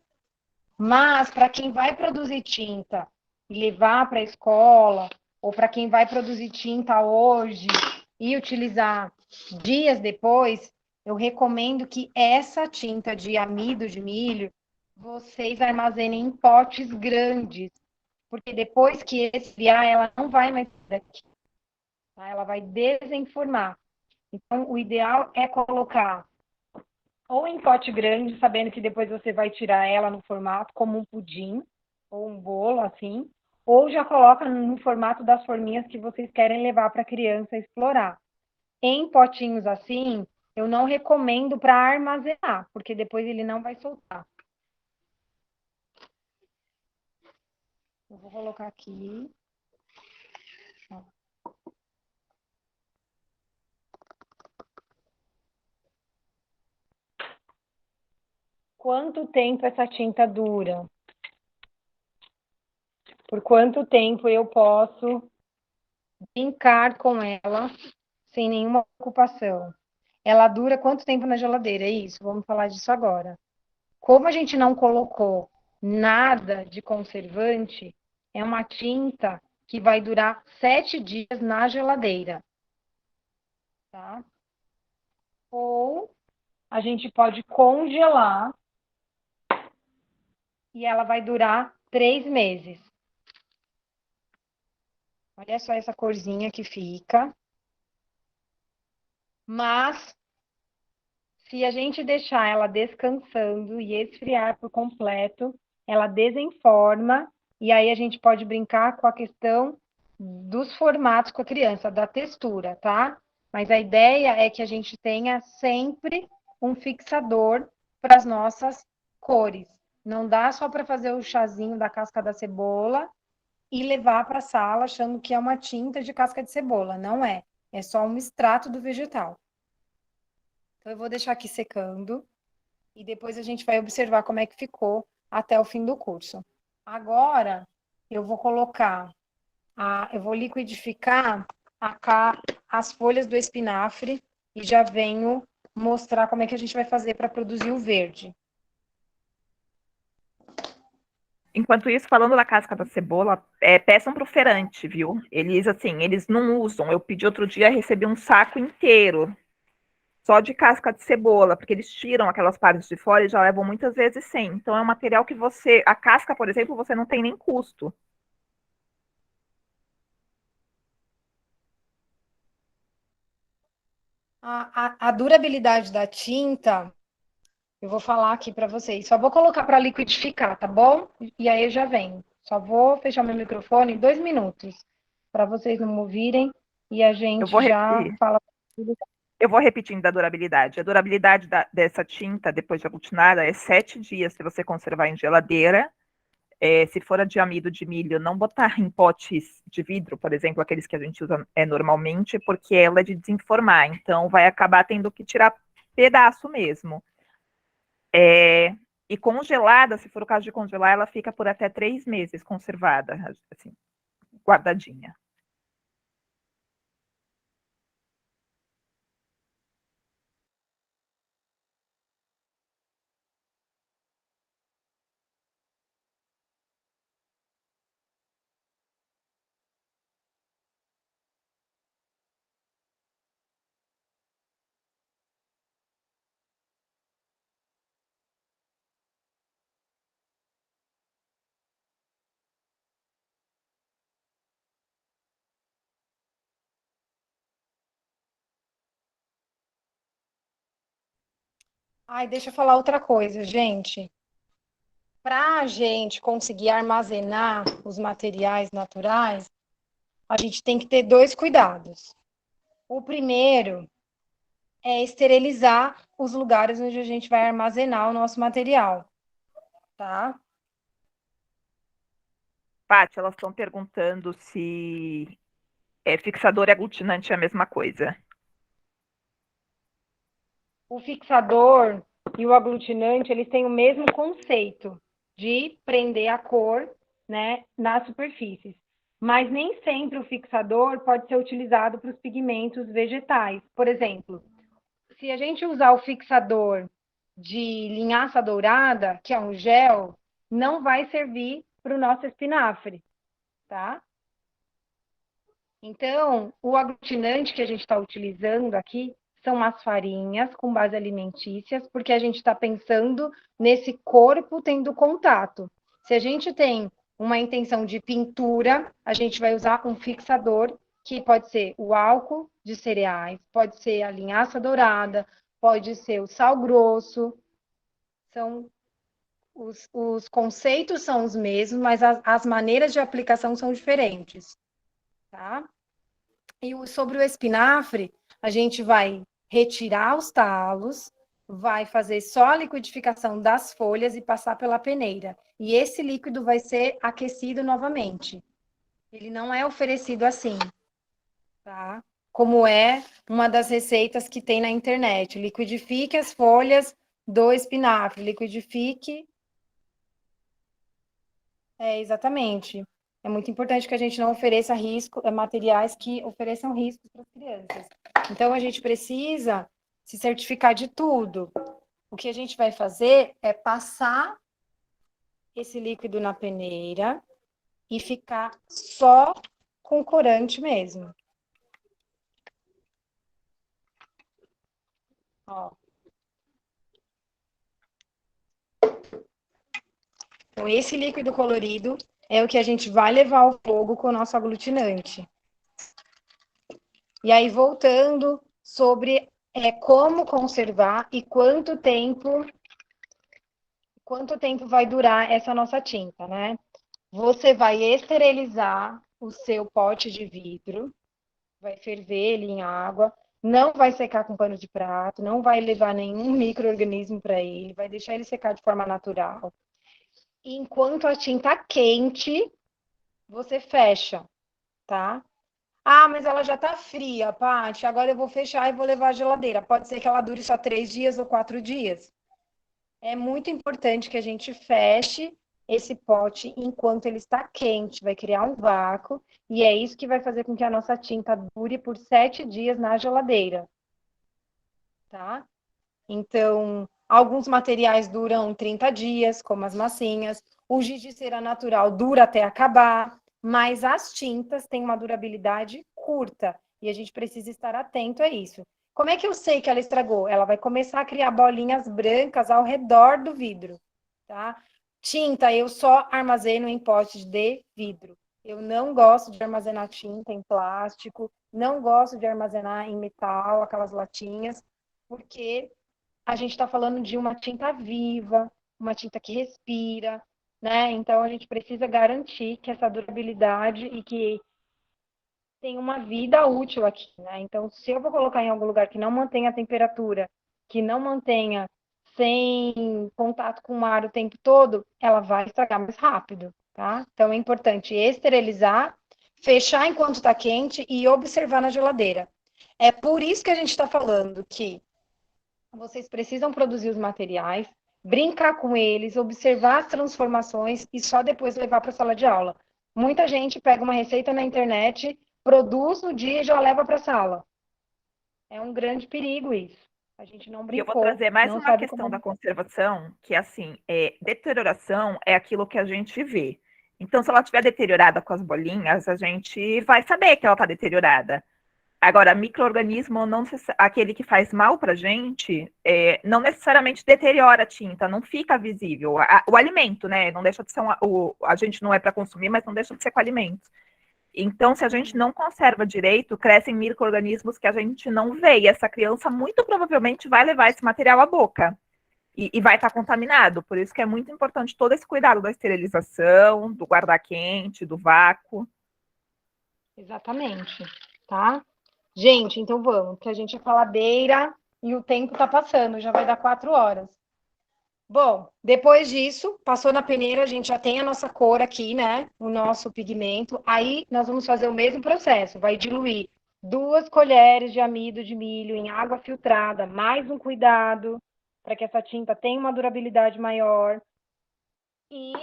Mas, para quem vai produzir tinta e levar para a escola, ou para quem vai produzir tinta hoje e utilizar dias depois, eu recomendo que essa tinta de amido de milho vocês armazenem em potes grandes, porque depois que esfriar, ela não vai mais daqui, tá? Ela vai desenformar. Então, o ideal é colocar ou em pote grande, sabendo que depois você vai tirar ela no formato como um pudim ou um bolo, assim, ou já coloca no formato das forminhas que vocês querem levar para a criança explorar. Em potinhos assim, eu não recomendo para armazenar, porque depois ele não vai soltar. Eu vou colocar aqui. Quanto tempo essa tinta dura? Por quanto tempo eu posso brincar com ela sem nenhuma ocupação? Ela dura quanto tempo na geladeira? É isso, vamos falar disso agora. Como a gente não colocou nada de conservante, é uma tinta que vai durar 7 dias na geladeira. Tá? Ou a gente pode congelar e ela vai durar 3 meses. Olha só essa corzinha que fica. Mas, se a gente deixar ela descansando e esfriar por completo, ela desenforma e aí a gente pode brincar com a questão dos formatos com a criança, da textura, tá? Mas a ideia é que a gente tenha sempre um fixador para as nossas cores. Não dá só para fazer o chazinho da casca da cebola e levar para a sala achando que é uma tinta de casca de cebola. Não é. É só um extrato do vegetal. Então, eu vou deixar aqui secando e depois a gente vai observar como é que ficou até o fim do curso. Agora, eu vou colocar, eu vou liquidificar as folhas do espinafre e já venho mostrar como é que a gente vai fazer para produzir o verde. Enquanto isso, falando da casca da cebola, peçam para o feirante, viu? Eles, assim, eles não usam. Eu pedi outro dia, recebi um saco inteiro. só de casca de cebola, porque eles tiram aquelas partes de fora e já levam muitas vezes sem. Então é um material que a casca, por exemplo, você não tem nem custo. A durabilidade da tinta, eu vou falar aqui para vocês. Só vou colocar para liquidificar, tá bom? E aí eu já venho. Só vou fechar meu microfone em 2 minutos, para vocês não me ouvirem e a Eu gente vou, já repetir. fala. Eu vou repetindo da durabilidade. A durabilidade dessa tinta, depois de aglutinada, é 7 dias se você conservar em geladeira. Se for a de amido de milho, não botar em potes de vidro, por exemplo, aqueles que a gente usa normalmente, porque ela é de desenformar. Então, vai acabar tendo que tirar pedaço mesmo. E congelada, se for o caso de congelar, ela fica por até 3 meses conservada, assim, guardadinha. Ai, deixa eu falar outra coisa, gente. Para a gente conseguir armazenar os materiais naturais, a gente tem que ter 2 cuidados. O primeiro é esterilizar os lugares onde a gente vai armazenar o nosso material, tá? Paty, elas estão perguntando se fixador e aglutinante é a mesma coisa. O fixador e o aglutinante, eles têm o mesmo conceito de prender a cor, né, nas superfícies. Mas nem sempre o fixador pode ser utilizado para os pigmentos vegetais. Por exemplo, se a gente usar o fixador de linhaça dourada, que é um gel, não vai servir para o nosso espinafre, tá? Então, o aglutinante que a gente está utilizando aqui são as farinhas com base alimentícias, porque a gente está pensando nesse corpo tendo contato. Se a gente tem uma intenção de pintura, a gente vai usar um fixador, que pode ser o álcool de cereais, pode ser a linhaça dourada, pode ser o sal grosso. São os conceitos são os mesmos, mas as maneiras de aplicação são diferentes, tá? E sobre o espinafre, a gente vai retirar os talos, vai fazer só a liquidificação das folhas e passar pela peneira. E esse líquido vai ser aquecido novamente. Ele não é oferecido assim, tá? Como é uma das receitas que tem na internet. Liquidifique as folhas do espinafre, liquidifique. Exatamente. É muito importante que a gente não ofereça materiais que ofereçam riscos para as crianças. Então, a gente precisa se certificar de tudo. O que a gente vai fazer é passar esse líquido na peneira e ficar só com corante mesmo. Ó. Então, esse líquido colorido é o que a gente vai levar ao fogo com o nosso aglutinante. E aí, voltando sobre como conservar e quanto tempo vai durar essa nossa tinta, né? Você vai esterilizar o seu pote de vidro, vai ferver ele em água, não vai secar com pano de prato, não vai levar nenhum micro-organismo para ele, vai deixar ele secar de forma natural. Enquanto a tinta quente, você fecha, tá? Ah, mas ela já tá fria, Paty. Agora eu vou fechar e vou levar à geladeira. Pode ser que ela dure só 3 dias ou 4 dias. É muito importante que a gente feche esse pote enquanto ele está quente. Vai criar um vácuo e é isso que vai fazer com que a nossa tinta dure por 7 dias na geladeira, tá? Então, alguns materiais duram 30 dias, como as massinhas. O giz de cera natural dura até acabar, mas as tintas têm uma durabilidade curta e a gente precisa estar atento a isso. Como é que eu sei que ela estragou? Ela vai começar a criar bolinhas brancas ao redor do vidro, tá? Tinta, eu só armazeno em potes de vidro. Eu não gosto de armazenar tinta em plástico, não gosto de armazenar em metal, aquelas latinhas, porque a gente está falando de uma tinta viva, uma tinta que respira, né? Então a gente precisa garantir que essa durabilidade e que tem uma vida útil aqui, né? Então, se eu vou colocar em algum lugar que não mantenha a temperatura, que não mantenha sem contato com o ar o tempo todo, ela vai estragar mais rápido, tá? Então, é importante esterilizar, fechar enquanto está quente e observar na geladeira. É por isso que a gente está falando que vocês precisam produzir os materiais, brincar com eles, observar as transformações e só depois levar para a sala de aula. Muita gente pega uma receita na internet, produz no dia e já leva para a sala. É um grande perigo isso. A gente não E eu vou brincou, trazer mais não uma sabe questão da como. conservação, que assim, deterioração é aquilo que a gente vê. Então, se ela estiver deteriorada com as bolinhas, a gente vai saber que ela está deteriorada. Agora, micro-organismo, não aquele que faz mal para a gente, não necessariamente deteriora a tinta, não fica visível. O alimento, né? Não deixa de ser a gente não é para consumir, mas não deixa de ser com alimento. Então, se a gente não conserva direito, crescem micro-organismos que a gente não vê. E essa criança muito provavelmente vai levar esse material à boca e vai estar contaminado. Por isso que é muito importante todo esse cuidado da esterilização, do guardar quente, do vácuo. Exatamente, tá? Gente, então vamos, que a gente é faladeira e o tempo tá passando, já vai dar 4 horas. Bom, depois disso, passou na peneira, a gente já tem a nossa cor aqui, né? O nosso pigmento. Aí nós vamos fazer o mesmo processo. Vai diluir 2 colheres de amido de milho em água filtrada, mais um cuidado para que essa tinta tenha uma durabilidade maior. E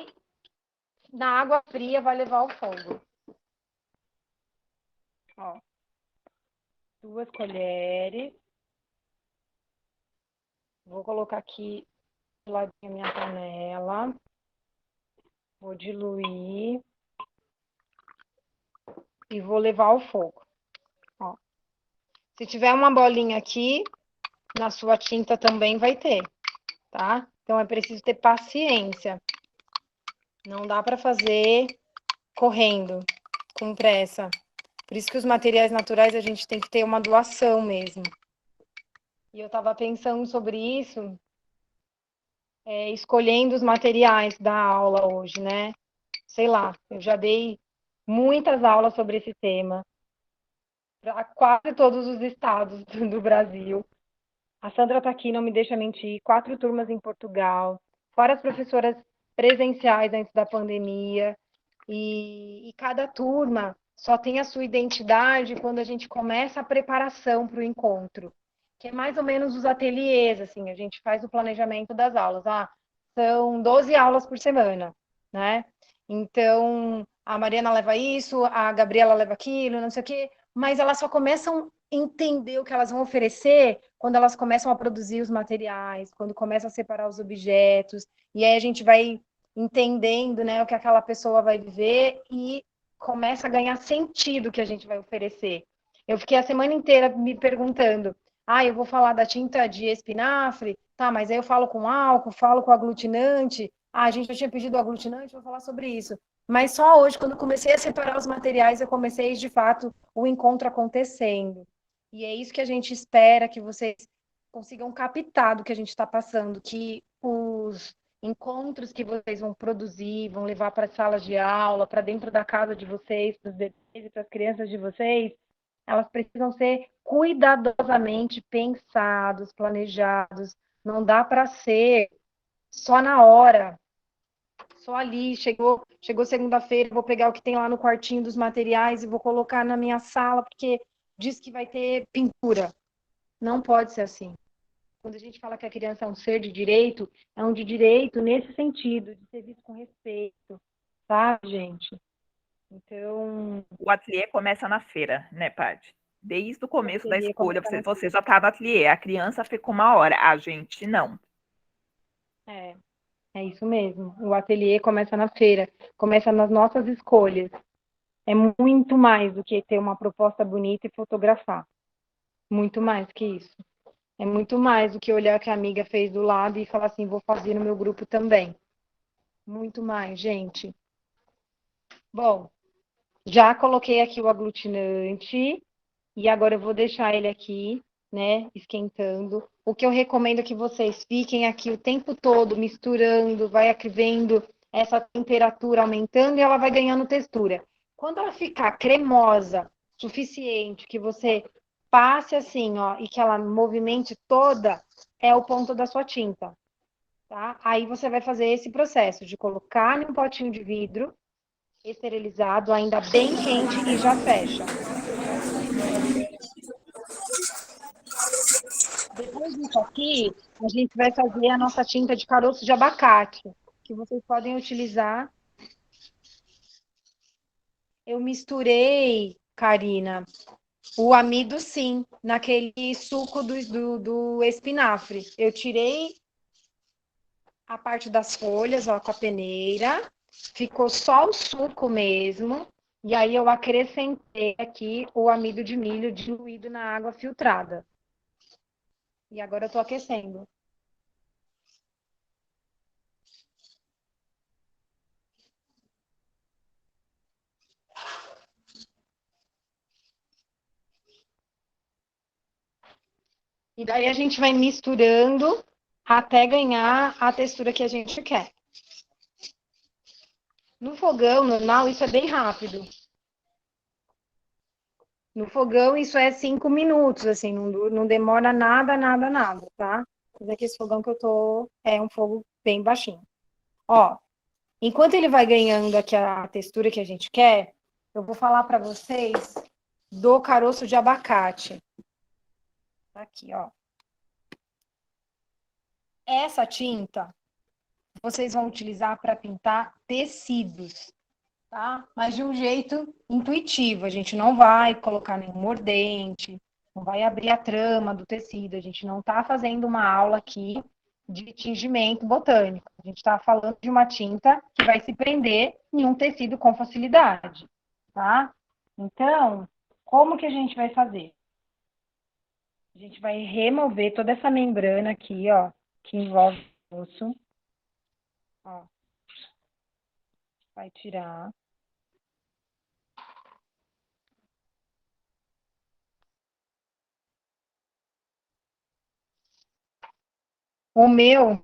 na água fria vai levar ao fogo. Ó, 2 colheres. Vou colocar aqui do lado da minha panela. Vou diluir e vou levar ao fogo. Ó. Se tiver uma bolinha aqui, na sua tinta também vai ter, tá? Então é preciso ter paciência. Não dá para fazer correndo, com pressa. Por isso que os materiais naturais a gente tem que ter uma doação mesmo. E eu estava pensando sobre isso, escolhendo os materiais da aula hoje, né? Sei lá, eu já dei muitas aulas sobre esse tema para quase todos os estados do Brasil. A Sandra está aqui, não me deixa mentir, 4 turmas em Portugal, fora as professoras presenciais antes da pandemia, e cada turma só tem a sua identidade quando a gente começa a preparação para o encontro, que é mais ou menos os ateliês, assim, a gente faz o planejamento das aulas. São 12 aulas por semana, né? Então, a Mariana leva isso, a Gabriela leva aquilo, não sei o quê, mas elas só começam a entender o que elas vão oferecer quando elas começam a produzir os materiais, quando começam a separar os objetos, e aí a gente vai entendendo, né, o que aquela pessoa vai viver e começa a ganhar sentido o que a gente vai oferecer. Eu fiquei a semana inteira me perguntando, eu vou falar da tinta de espinafre, tá, mas aí eu falo com álcool, falo com aglutinante, a gente já tinha pedido aglutinante, vou falar sobre isso. Mas só hoje, quando eu comecei a separar os materiais, eu comecei, de fato, o encontro acontecendo. E é isso que a gente espera que vocês consigam captar do que a gente está passando, que os encontros que vocês vão produzir, vão levar para as salas de aula, para dentro da casa de vocês, para os bebês e para as crianças de vocês, elas precisam ser cuidadosamente pensados, planejados. Não dá para ser só na hora, só ali. Chegou segunda-feira, vou pegar o que tem lá no quartinho dos materiais e vou colocar na minha sala, porque diz que vai ter pintura. Não pode ser assim. Quando a gente fala que a criança é um ser de direito, é um de direito nesse sentido, de ser visto com respeito, sabe, gente? Então. O ateliê começa na feira, né, Paty? Desde o começo da escolha, você já está no ateliê. A criança ficou 1 hora, a gente não. É isso mesmo. O ateliê começa na feira, começa nas nossas escolhas. É muito mais do que ter uma proposta bonita e fotografar. Muito mais que isso. É muito mais do que olhar o que a amiga fez do lado e falar assim, vou fazer no meu grupo também. Muito mais, gente. Bom, já coloquei aqui o aglutinante e agora eu vou deixar ele aqui, né, esquentando. O que eu recomendo é que vocês fiquem aqui o tempo todo misturando, vai aqui vendo essa temperatura aumentando e ela vai ganhando textura. Quando ela ficar cremosa, suficiente, que você passe assim, ó, e que ela movimente toda, é o ponto da sua tinta, tá? Aí você vai fazer esse processo de colocar em um potinho de vidro, esterilizado, ainda bem quente e já fecha. Depois disso aqui, a gente vai fazer a nossa tinta de caroço de abacate, que vocês podem utilizar. Eu misturei, Karina, o amido sim, naquele suco do espinafre. Eu tirei a parte das folhas, ó, com a peneira, ficou só o suco mesmo, e aí eu acrescentei aqui o amido de milho diluído na água filtrada. E agora eu tô aquecendo. E daí a gente vai misturando até ganhar a textura que a gente quer. No fogão normal, isso é bem rápido. No fogão, isso é 5 minutos, assim, não demora nada, nada, nada, tá? Mas aqui esse fogão que eu tô é um fogo bem baixinho. Ó, enquanto ele vai ganhando aqui a textura que a gente quer, eu vou falar para vocês do caroço de abacate. Tá aqui, ó. Essa tinta vocês vão utilizar para pintar tecidos, tá? Mas de um jeito intuitivo. A gente não vai colocar nenhum mordente, não vai abrir a trama do tecido. A gente não está fazendo uma aula aqui de tingimento botânico. A gente está falando de uma tinta que vai se prender em um tecido com facilidade, tá? Então, como que a gente vai fazer? A gente vai remover toda essa membrana aqui, ó, que envolve o osso. Ó, vai tirar. O meu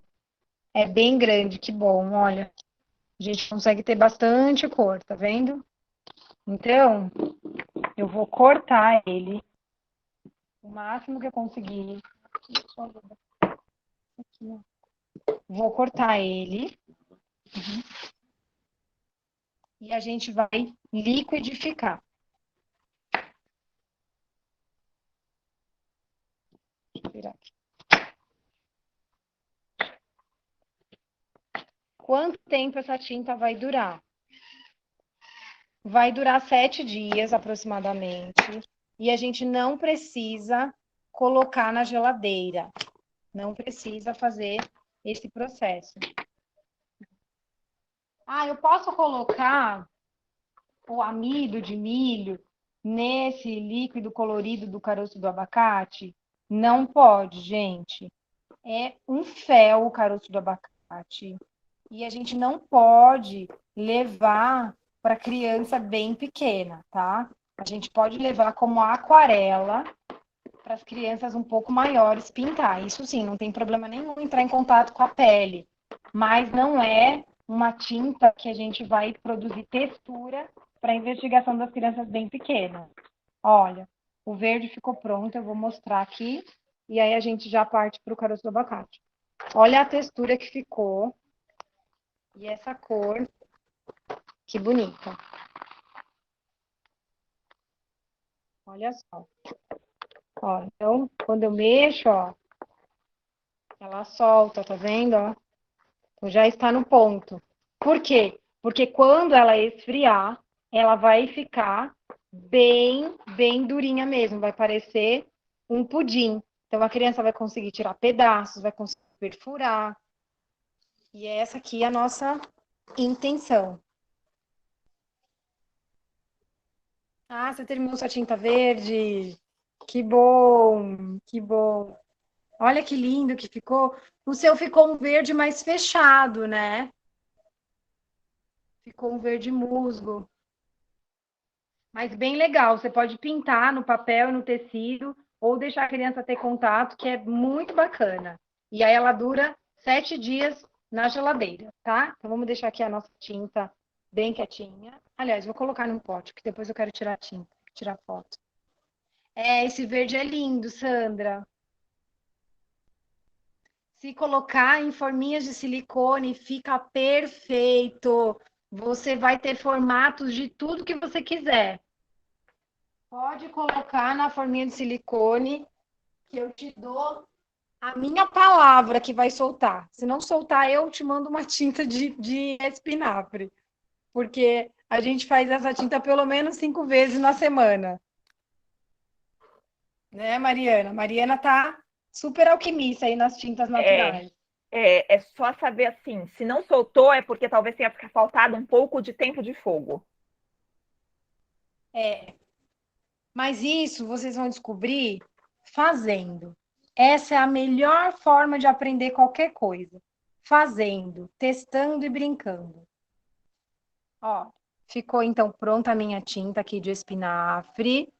é bem grande, que bom, olha. A gente consegue ter bastante cor, tá vendo? Então, eu vou cortar ele o máximo que eu conseguir. Aqui, ó. Vou cortar ele. E a gente vai liquidificar. Deixa eu virar aqui. Quanto tempo essa tinta vai durar? Vai durar 7 dias aproximadamente. E a gente não precisa colocar na geladeira. Não precisa fazer esse processo. Ah, eu posso colocar o amido de milho nesse líquido colorido do caroço do abacate? Não pode, gente. É um fel o caroço do abacate. E a gente não pode levar para criança bem pequena, tá? A gente pode levar como aquarela para as crianças um pouco maiores pintar. Isso sim, não tem problema nenhum entrar em contato com a pele, mas não é uma tinta que a gente vai produzir textura para investigação das crianças bem pequenas. Olha, o verde ficou pronto, eu vou mostrar aqui, e aí a gente já parte para o caroço do abacate. Olha a textura que ficou, e essa cor, que bonita. Olha só. Ó, então, quando eu mexo, ó, ela solta, tá vendo, ó? Então, já está no ponto. Por quê? Porque quando ela esfriar, ela vai ficar bem durinha mesmo. Vai parecer um pudim. Então, a criança vai conseguir tirar pedaços, vai conseguir perfurar. E essa aqui é a nossa intenção. Ah, você terminou sua tinta verde? que bom, que bom. Olha que lindo que ficou. O seu ficou um verde mais fechado, né? Ficou um verde musgo. Mas bem legal. Você pode pintar no papel e no tecido, ou deixar a criança ter contato, que é muito bacana. E aí ela dura 7 dias na geladeira, tá? Então vamos deixar aqui a nossa tinta bem quietinha. Aliás, vou colocar num pote, que depois eu quero tirar a tinta, tirar foto. Esse verde é lindo, Sandra. Se colocar em forminhas de silicone, fica perfeito. Você vai ter formatos de tudo que você quiser. Pode colocar na forminha de silicone, que eu te dou a minha palavra que vai soltar. Se não soltar, eu te mando uma tinta de espinafre. Porque a gente faz essa tinta pelo menos 5 vezes na semana. Né, Mariana? Mariana tá super alquimista aí nas tintas É, naturais. é só saber assim, se não soltou é porque talvez tenha faltado um pouco de tempo de fogo. É, mas isso vocês vão descobrir fazendo. Essa é a melhor forma de aprender qualquer coisa. Fazendo, testando e brincando. Ó, ficou então pronta a minha tinta aqui de espinafre,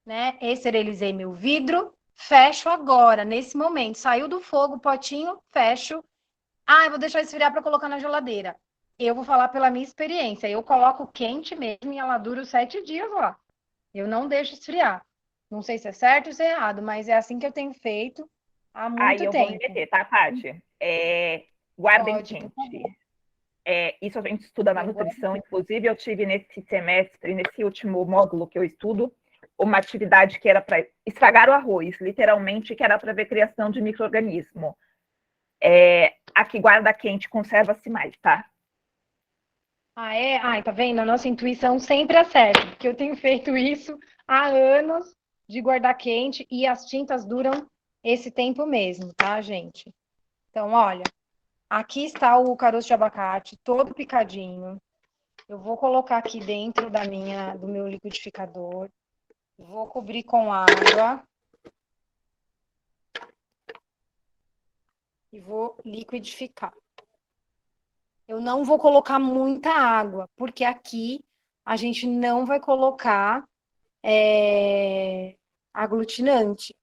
né? Esterilizei meu vidro, fecho agora, nesse momento. Saiu do fogo o potinho, fecho. Ah, eu vou deixar esfriar para colocar na geladeira. Eu vou falar pela minha experiência. Eu coloco quente mesmo e ela dura os 7 dias lá. Eu não deixo esfriar. Não sei se é certo ou se é errado, mas é assim que eu tenho feito há Aí muito eu vou me tempo. meter, tá, Paty? Guardem Pode, por quente. favor. Isso a gente estuda na Eu nutrição, guardo. inclusive eu tive nesse semestre, nesse último módulo que eu estudo, uma atividade que era para estragar o arroz, literalmente, que era para ver criação de micro-organismo. A que guarda quente conserva-se mais, tá? Ah, é? Ai, tá vendo? A nossa intuição sempre acerta, porque eu tenho feito isso há anos de guardar quente e as tintas duram esse tempo mesmo, tá, gente? Então, olha, aqui está o caroço de abacate todo picadinho. Eu vou colocar aqui dentro do meu liquidificador. Vou cobrir com água e vou liquidificar. Eu não vou colocar muita água, porque aqui a gente não vai colocar aglutinante,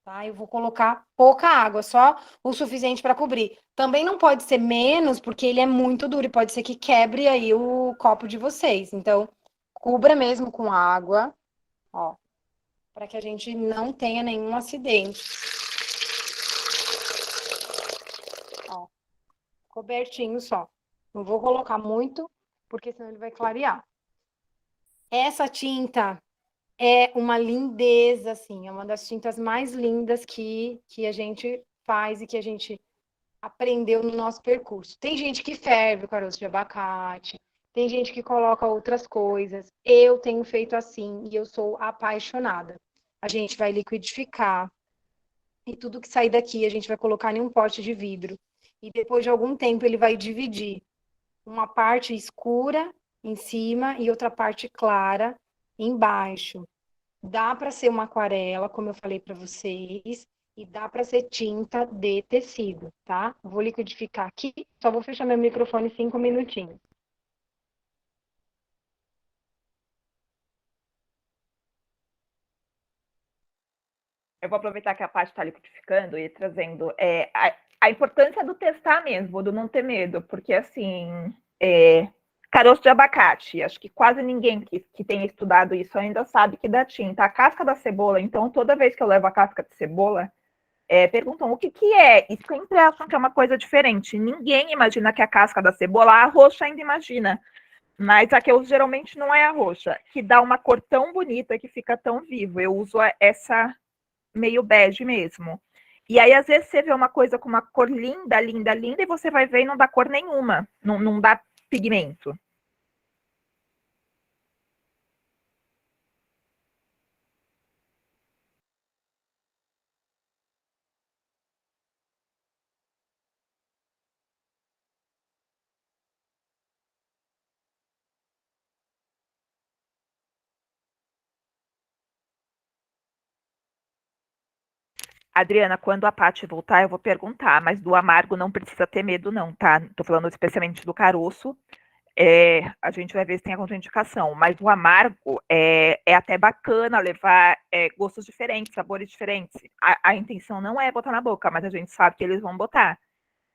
tá? Eu vou colocar pouca água, só o suficiente para cobrir. Também não pode ser menos, porque ele é muito duro e pode ser que quebre aí o copo de vocês. Então, cubra mesmo com água, ó, para que a gente não tenha nenhum acidente. Ó, cobertinho só. Não vou colocar muito, porque senão ele vai clarear. Essa tinta é uma lindeza, assim, é uma das tintas mais lindas que a gente faz e que a gente aprendeu no nosso percurso. Tem gente que ferve o caroço de abacate, tem gente que coloca outras coisas. Eu tenho feito assim e eu sou apaixonada. A gente vai liquidificar e tudo que sair daqui a gente vai colocar em um pote de vidro. E depois de algum tempo ele vai dividir uma parte escura em cima e outra parte clara embaixo. Dá para ser uma aquarela, como eu falei para vocês, e dá para ser tinta de tecido, tá? Vou liquidificar aqui, só vou fechar meu microfone 5 minutinhos. Eu vou aproveitar que a Paty está liquidificando e trazendo a importância do testar mesmo, do não ter medo, porque assim, caroço de abacate, acho que quase ninguém que tenha estudado isso ainda sabe que dá tinta. A casca da cebola, então, toda vez que eu levo a casca de cebola, perguntam o que, que é, e sempre acham que é uma coisa diferente. Ninguém imagina que a casca da cebola, a roxa ainda imagina, mas a que eu uso geralmente não é a roxa, que dá uma cor tão bonita, que fica tão vivo. Eu uso essa meio bege mesmo. E aí, às vezes, você vê uma coisa com uma cor linda, linda, linda, e você vai ver e não dá cor nenhuma, não dá pigmento. Adriana, quando a Paty voltar, eu vou perguntar, mas do amargo não precisa ter medo, não, tá? Tô falando especialmente do caroço. A gente vai ver se tem a contraindicação, mas o amargo é até bacana levar gostos diferentes, sabores diferentes. A intenção não é botar na boca, mas a gente sabe que eles vão botar.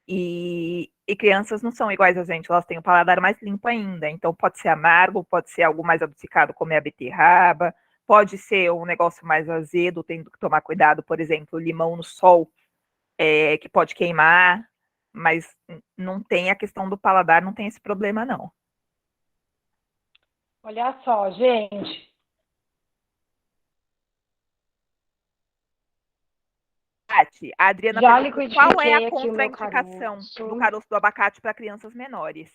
E crianças não são iguais a gente, elas têm o paladar mais limpo ainda. Então pode ser amargo, pode ser algo mais adocicado, como é a beterraba, pode ser um negócio mais azedo, tendo que tomar cuidado, por exemplo, limão no sol, que pode queimar, mas não tem a questão do paladar, não tem esse problema, não. Olha só, gente. Paty, a Adriana Já perguntou qual é a liquidifiquei aqui o meu contraindicação caroço. do caroço do abacate para crianças menores.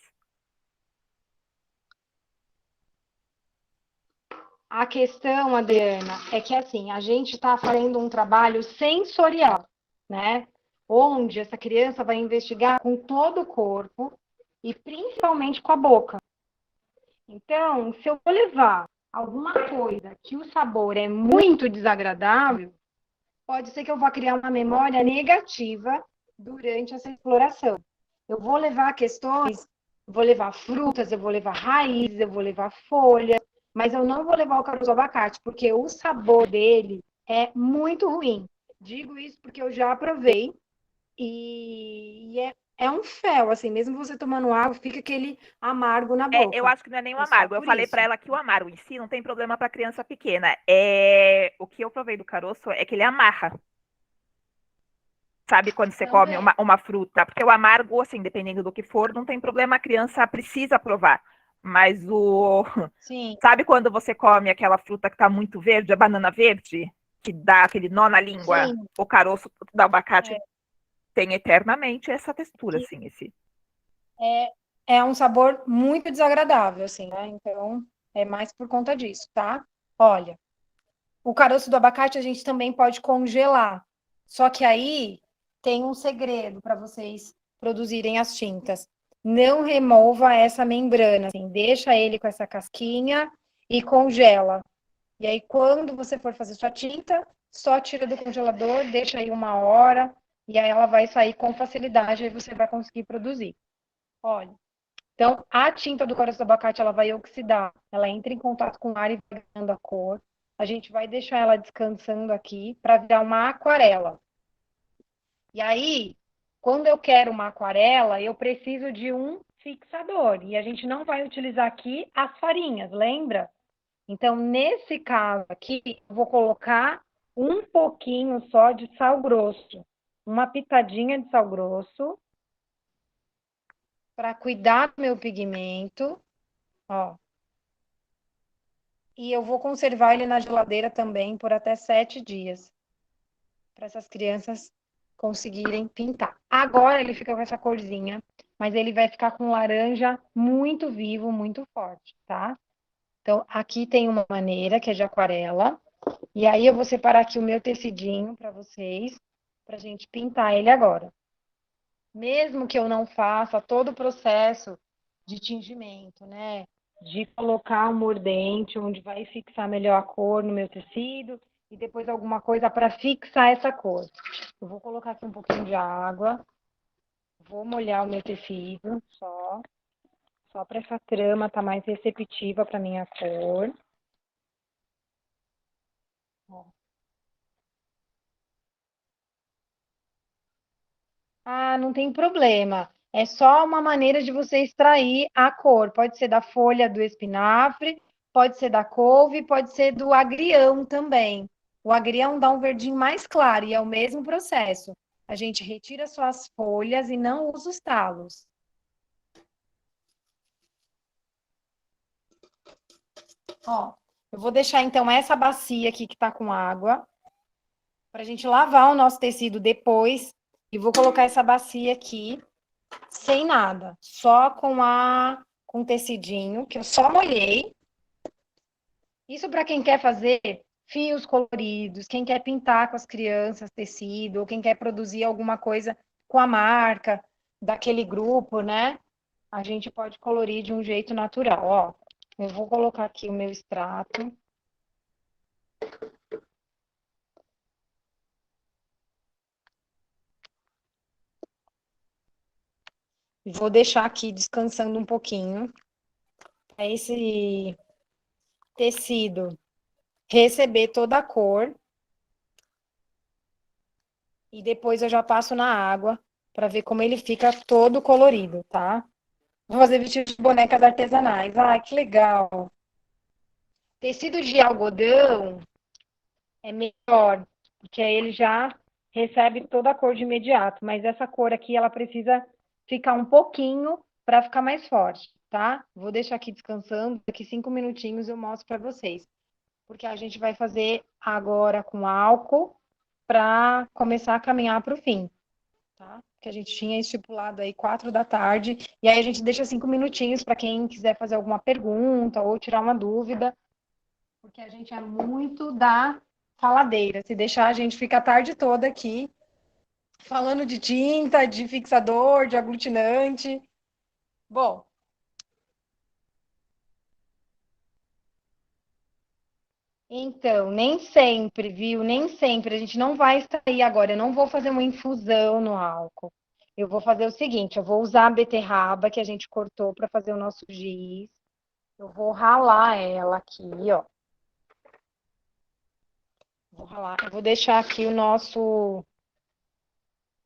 A questão, Adriana, é que assim, a gente está fazendo um trabalho sensorial, né? Onde essa criança vai investigar com todo o corpo e principalmente com a boca. Então, se eu vou levar alguma coisa que o sabor é muito desagradável, pode ser que eu vá criar uma memória negativa durante essa exploração. Eu vou levar questões, vou levar frutas, eu vou levar raízes, eu vou levar folhas, mas eu não vou levar o caroço do abacate, porque o sabor dele é muito ruim. Digo isso porque eu já provei e é um fel, assim, mesmo você tomando água, fica aquele amargo na Eu boca. acho que não é nem o É só amargo. Eu por falei isso. para ela que o amargo em si não tem problema para criança pequena. O que eu provei do caroço é que ele amarra. Sabe quando você come Também. uma fruta? Porque o amargo, assim, dependendo do que for, não tem problema, a criança precisa provar. Mas Sim, Sabe quando você come aquela fruta que está muito verde, a banana verde, que dá aquele nó na língua? sim. O caroço do abacate É, tem eternamente essa textura, que assim, esse. é um sabor muito desagradável, assim, né? Então, é mais por conta disso, tá? Olha, o caroço do abacate a gente também pode congelar. Só que aí tem um segredo para vocês produzirem as tintas. Não remova essa membrana, assim, deixa ele com essa casquinha e congela. E aí, quando você for fazer sua tinta, só tira do congelador, deixa aí 1 hora, e aí ela vai sair com facilidade, aí você vai conseguir produzir. Olha. Então, a tinta do caroço do abacate, ela vai oxidar, ela entra em contato com o ar e vai ganhando a cor. A gente vai deixar ela descansando aqui para virar uma aquarela. E aí, quando eu quero uma aquarela, eu preciso de um fixador. E a gente não vai utilizar aqui as farinhas, lembra? Então, nesse caso aqui, eu vou colocar um pouquinho só de sal grosso, uma pitadinha de sal grosso, para cuidar do meu pigmento, ó. E eu vou conservar ele na geladeira também por até 7 dias, para essas crianças conseguirem pintar. Agora ele fica com essa corzinha, mas ele vai ficar com laranja muito vivo, muito forte, tá? Então, aqui tem uma maneira que é de aquarela, e aí eu vou separar aqui o meu tecidinho para vocês, para a gente pintar ele agora. Mesmo que eu não faça todo o processo de tingimento, né? De colocar um mordente onde vai fixar melhor a cor no meu tecido e depois alguma coisa para fixar essa cor. Eu vou colocar aqui um pouquinho de água, vou molhar o meu tecido só para essa trama estar mais receptiva para minha cor. Ó. Ah, não tem problema. É só uma maneira de você extrair a cor. Pode ser da folha do espinafre, pode ser da couve, pode ser do agrião também. O agrião dá um verdinho mais claro e é o mesmo processo. A gente retira só as folhas e não usa os talos. Ó, eu vou deixar então essa bacia aqui que tá com água para a gente lavar o nosso tecido depois e vou colocar essa bacia aqui sem nada, só com o tecidinho que eu só molhei. Isso para quem quer fazer fios coloridos, quem quer pintar com as crianças tecido, ou quem quer produzir alguma coisa com a marca daquele grupo, né? A gente pode colorir de um jeito natural, ó. Eu vou colocar aqui o meu extrato. Vou deixar aqui descansando um pouquinho. Para esse tecido receber toda a cor. E depois eu já passo na água para ver como ele fica todo colorido, tá? Vou fazer vestido de bonecas artesanais. Ai, que legal. Tecido de algodão é melhor, porque aí ele já recebe toda a cor de imediato. Mas essa cor aqui, ela precisa ficar um pouquinho para ficar mais forte, tá? Vou deixar aqui descansando. Daqui 5 minutinhos eu mostro para vocês. Porque a gente vai fazer agora com álcool para começar a caminhar para o fim, tá? Que a gente tinha estipulado aí 4 da tarde, e aí a gente deixa 5 minutinhos para quem quiser fazer alguma pergunta ou tirar uma dúvida, porque a gente é muito da faladeira. Se deixar, a gente fica a tarde toda aqui falando de tinta, de fixador, de aglutinante. Bom, então, nem sempre, viu? Nem sempre. A gente não vai extrair agora. Eu não vou fazer uma infusão no álcool. Eu vou fazer o seguinte: eu vou usar a beterraba que a gente cortou para fazer o nosso giz. Eu vou ralar ela aqui, ó. Vou ralar. Eu vou deixar aqui o nosso,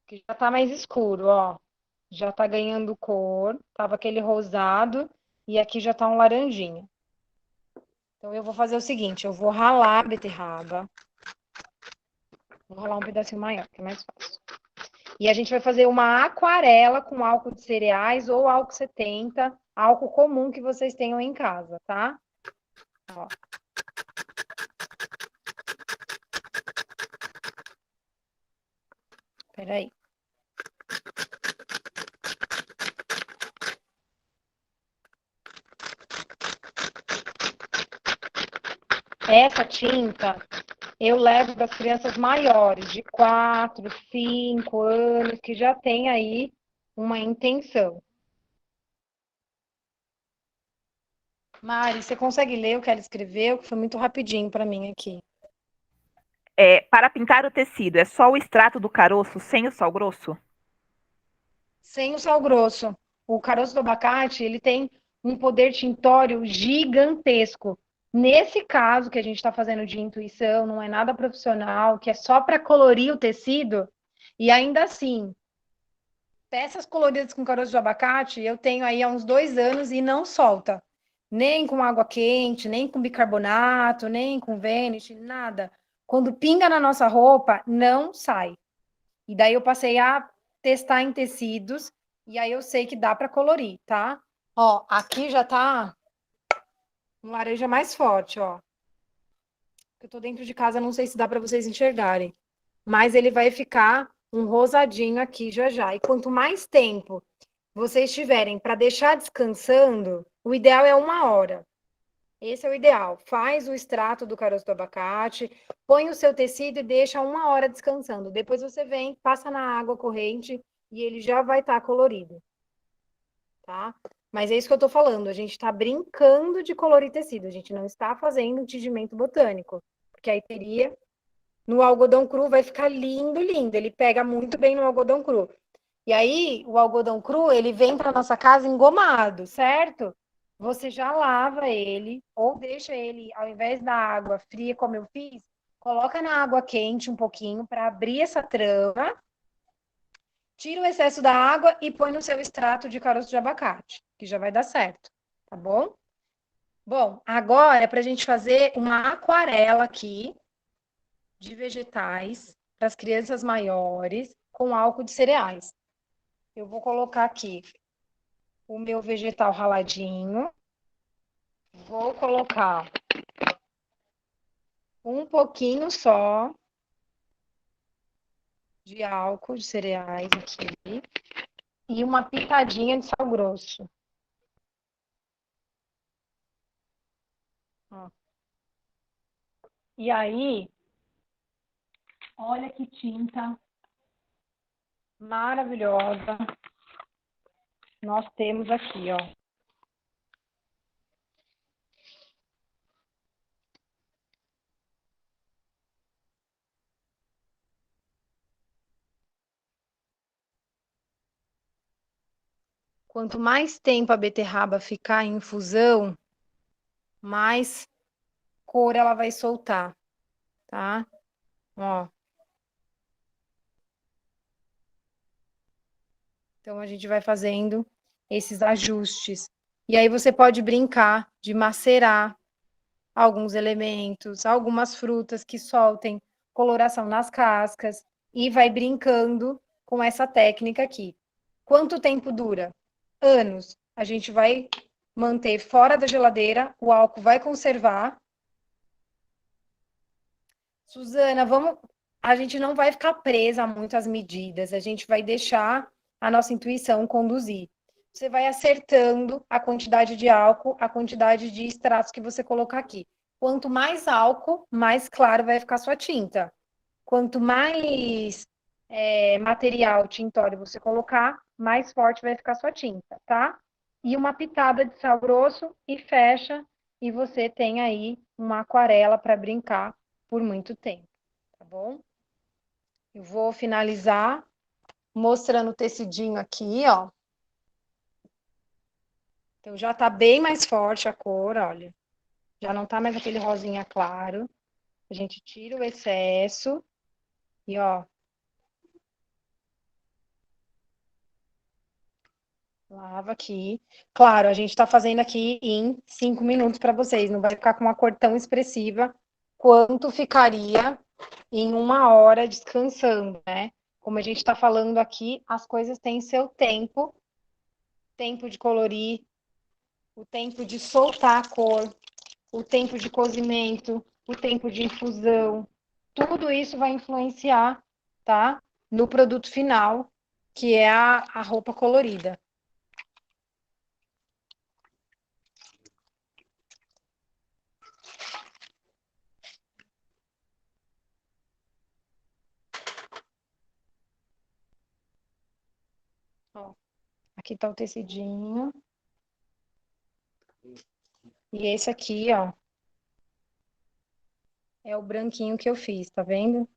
que já tá mais escuro, ó. Já tá ganhando cor. Tava aquele rosado e aqui já tá um laranjinha. Então eu vou fazer o seguinte: eu vou ralar a beterraba. Vou ralar um pedacinho maior, que é mais fácil. E a gente vai fazer uma aquarela com álcool de cereais ou álcool 70, álcool comum que vocês tenham em casa, tá? Ó. Peraí. Essa tinta eu levo das crianças maiores, de 4, 5 anos, que já tem aí uma intenção. Mari, você consegue ler o que ela escreveu? Que foi muito rapidinho para mim aqui. Para pintar o tecido, é só o extrato do caroço sem o sal grosso? Sem o sal grosso. O caroço do abacate, ele tem um poder tintório gigantesco. Nesse caso que a gente está fazendo de intuição, não é nada profissional, que é só para colorir o tecido, e ainda assim, peças coloridas com caroço de abacate, eu tenho aí há uns 2 anos e não solta. Nem com água quente, nem com bicarbonato, nem com Vanish, nada. Quando pinga na nossa roupa, não sai. E daí eu passei a testar em tecidos, e aí eu sei que dá para colorir, tá? Ó, aqui já tá um laranja mais forte, ó. Eu tô dentro de casa, não sei se dá para vocês enxergarem. Mas ele vai ficar um rosadinho aqui já já. E quanto mais tempo vocês tiverem para deixar descansando, o ideal é 1 hora. Esse é o ideal. Faz o extrato do caroço do abacate, põe o seu tecido e deixa 1 hora descansando. Depois você vem, passa na água corrente e ele já vai estar colorido, tá? Mas é isso que eu tô falando. A gente está brincando de colorir tecido. A gente não está fazendo um tingimento botânico, porque aí teria no algodão cru vai ficar lindo, lindo. Ele pega muito bem no algodão cru. E aí, o algodão cru, ele vem para nossa casa engomado, certo? Você já lava ele, ou deixa ele, ao invés da água fria, como eu fiz, coloca na água quente um pouquinho para abrir essa trama, tira o excesso da água e põe no seu extrato de caroço de abacate, que já vai dar certo, tá bom? Bom, agora é para a gente fazer uma aquarela aqui de vegetais para as crianças maiores com álcool de cereais. Eu vou colocar aqui o meu vegetal raladinho. Vou colocar um pouquinho só de álcool de cereais aqui e uma pitadinha de sal grosso. Ó. E aí, olha que tinta maravilhosa nós temos aqui, ó. Quanto mais tempo a beterraba ficar em infusão, mais cor ela vai soltar, tá? Ó. Então, a gente vai fazendo esses ajustes. E aí você pode brincar de macerar alguns elementos, algumas frutas que soltem coloração nas cascas e vai brincando com essa técnica aqui. Quanto tempo dura? Anos. A gente vai manter fora da geladeira, o álcool vai conservar. Suzana, a gente não vai ficar presa a muitas medidas, a gente vai deixar a nossa intuição conduzir. Você vai acertando a quantidade de álcool, a quantidade de extratos que você colocar aqui. Quanto mais álcool, mais claro vai ficar sua tinta. Quanto mais material tintório você colocar, mais forte vai ficar sua tinta, tá? E uma pitada de sal grosso e fecha, e você tem aí uma aquarela para brincar por muito tempo, tá bom? Eu vou finalizar mostrando o tecidinho aqui, ó. Então, já tá bem mais forte a cor, olha. Já não tá mais aquele rosinha claro. A gente tira o excesso e, ó. Lava aqui. Claro, a gente tá fazendo aqui em 5 minutos para vocês. Não vai ficar com uma cor tão expressiva quanto ficaria em 1 hora descansando, né? Como a gente está falando aqui, as coisas têm seu tempo de colorir, o tempo de soltar a cor, o tempo de cozimento, o tempo de infusão. Tudo isso vai influenciar, tá? No produto final, que é a roupa colorida. Ó, aqui tá o tecidinho. E esse aqui, ó, é o branquinho que eu fiz, tá vendo?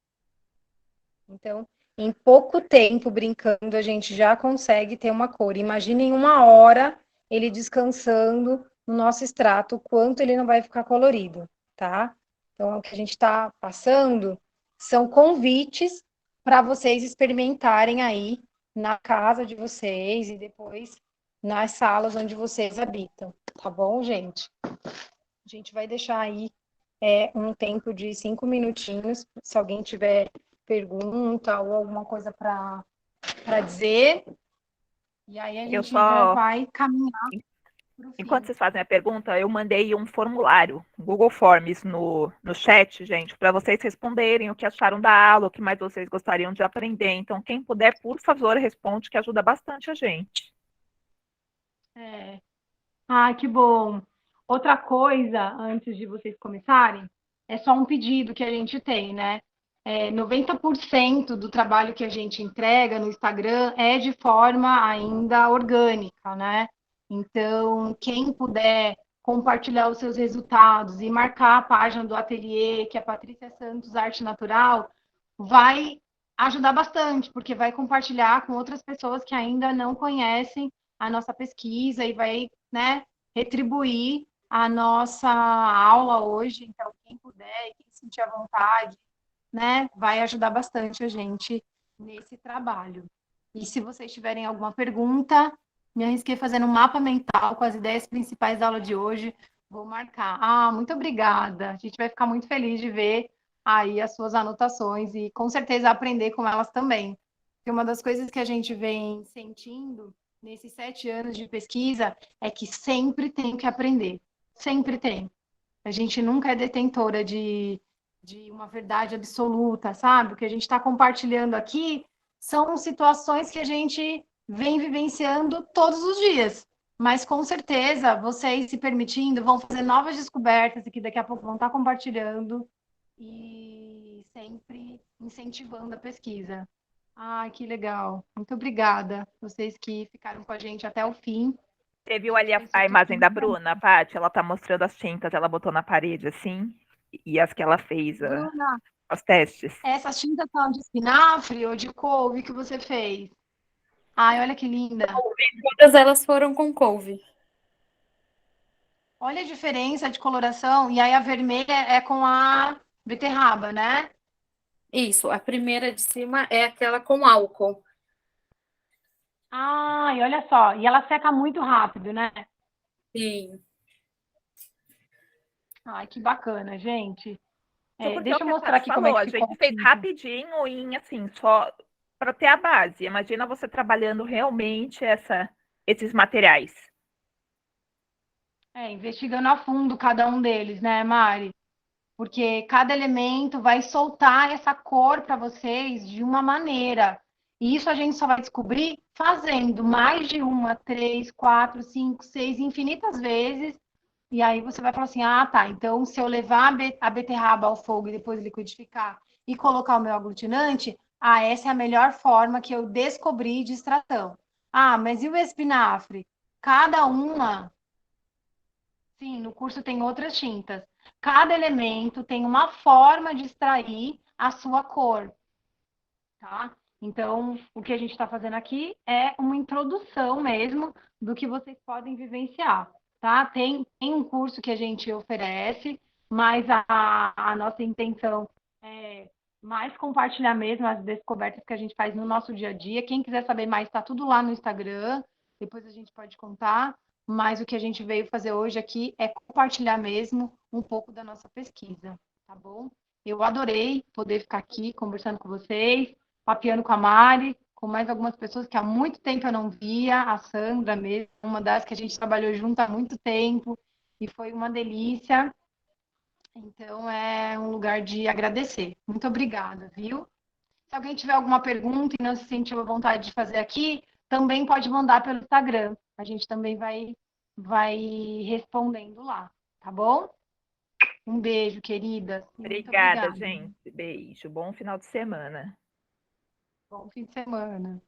Então, em pouco tempo brincando, a gente já consegue ter uma cor. Imagina em 1 hora ele descansando no nosso extrato, o quanto ele não vai ficar colorido, tá? Então, o que a gente está passando são convites para vocês experimentarem aí na casa de vocês e depois nas salas onde vocês habitam, tá bom, gente? A gente vai deixar aí um tempo de 5 minutinhos, se alguém tiver pergunta ou alguma coisa para dizer. E aí a Eu gente já só, vai caminhar para o enquanto fim. vocês fazem a pergunta, eu mandei um formulário, Google Forms, no chat, gente, para vocês responderem o que acharam da aula, o que mais vocês gostariam de aprender. Então, quem puder, por favor, responde, que ajuda bastante a gente. É. Ah, que bom. Outra coisa, antes de vocês começarem, é só um pedido que a gente tem, né? 90% do trabalho que a gente entrega no Instagram é de forma ainda orgânica, né? Então, quem puder compartilhar os seus resultados e marcar a página do ateliê, que é Patrícia Santos Arte Natural, vai ajudar bastante, porque vai compartilhar com outras pessoas que ainda não conhecem a nossa pesquisa e vai, né, retribuir a nossa aula hoje. Então, quem puder, quem sentir à vontade, né, vai ajudar bastante a gente nesse trabalho. E se vocês tiverem alguma pergunta, me arrisquei fazendo um mapa mental com as ideias principais da aula de hoje. Vou marcar. Ah, muito obrigada. A gente vai ficar muito feliz de ver aí as suas anotações e com certeza aprender com elas também. Porque uma das coisas que a gente vem sentindo nesses 7 anos de pesquisa é que sempre tem que aprender. Sempre tem. A gente nunca é detentora de uma verdade absoluta, sabe? O que a gente está compartilhando aqui são situações que a gente vem vivenciando todos os dias. Mas com certeza, vocês se permitindo, vão fazer novas descobertas e que daqui a pouco vão estar compartilhando e sempre incentivando a pesquisa. Ah, que legal. Muito obrigada. Vocês que ficaram com a gente até o fim. Você viu ali a imagem da Bruna, Paty? Ela tá mostrando as tintas, ela botou na parede assim, e as que ela fez, Bruna, os testes. essas tintas são de espinafre ou de couve que você fez? Ai, olha que linda. Todas elas foram com couve. Olha a diferença de coloração. E aí a vermelha é com a beterraba, né? Isso, a primeira de cima é aquela com álcool. Ai, olha só. E ela seca muito rápido, né? Sim. Ai, que bacana, gente. Isso porque é o Deixa eu que a mostrar Tati aqui como é falou, que a ficou gente o fez pinto. rapidinho e assim, só para ter a base. Imagina você trabalhando realmente esses materiais. Investigando a fundo cada um deles, né, Mari? Porque cada elemento vai soltar essa cor para vocês de uma maneira. E isso a gente só vai descobrir fazendo mais de uma, três, quatro, cinco, seis, infinitas vezes. E aí você vai falar assim: ah, tá. Então, se eu levar a beterraba ao fogo e depois liquidificar e colocar o meu aglutinante, essa é a melhor forma que eu descobri de extração. Ah, mas e o espinafre? Cada uma. Sim, no curso tem outras tintas. Cada elemento tem uma forma de extrair a sua cor, tá? Então, o que a gente está fazendo aqui é uma introdução mesmo do que vocês podem vivenciar, tá? Tem um curso que a gente oferece, mas a nossa intenção é mais compartilhar mesmo as descobertas que a gente faz no nosso dia a dia. Quem quiser saber mais, está tudo lá no Instagram, depois a gente pode contar. Mas o que a gente veio fazer hoje aqui é compartilhar mesmo um pouco da nossa pesquisa, tá bom? Eu adorei poder ficar aqui conversando com vocês, papeando com a Mari, com mais algumas pessoas que há muito tempo eu não via, a Sandra mesmo, uma das que a gente trabalhou junto há muito tempo, e foi uma delícia. Então é um lugar de agradecer. Muito obrigada, viu? Se alguém tiver alguma pergunta e não se sentiu à vontade de fazer aqui, também pode mandar pelo Instagram. A gente também vai respondendo lá, tá bom? Um beijo, queridas. Muito Obrigada, obrigada. gente. Beijo. Bom final de semana. Bom fim de semana.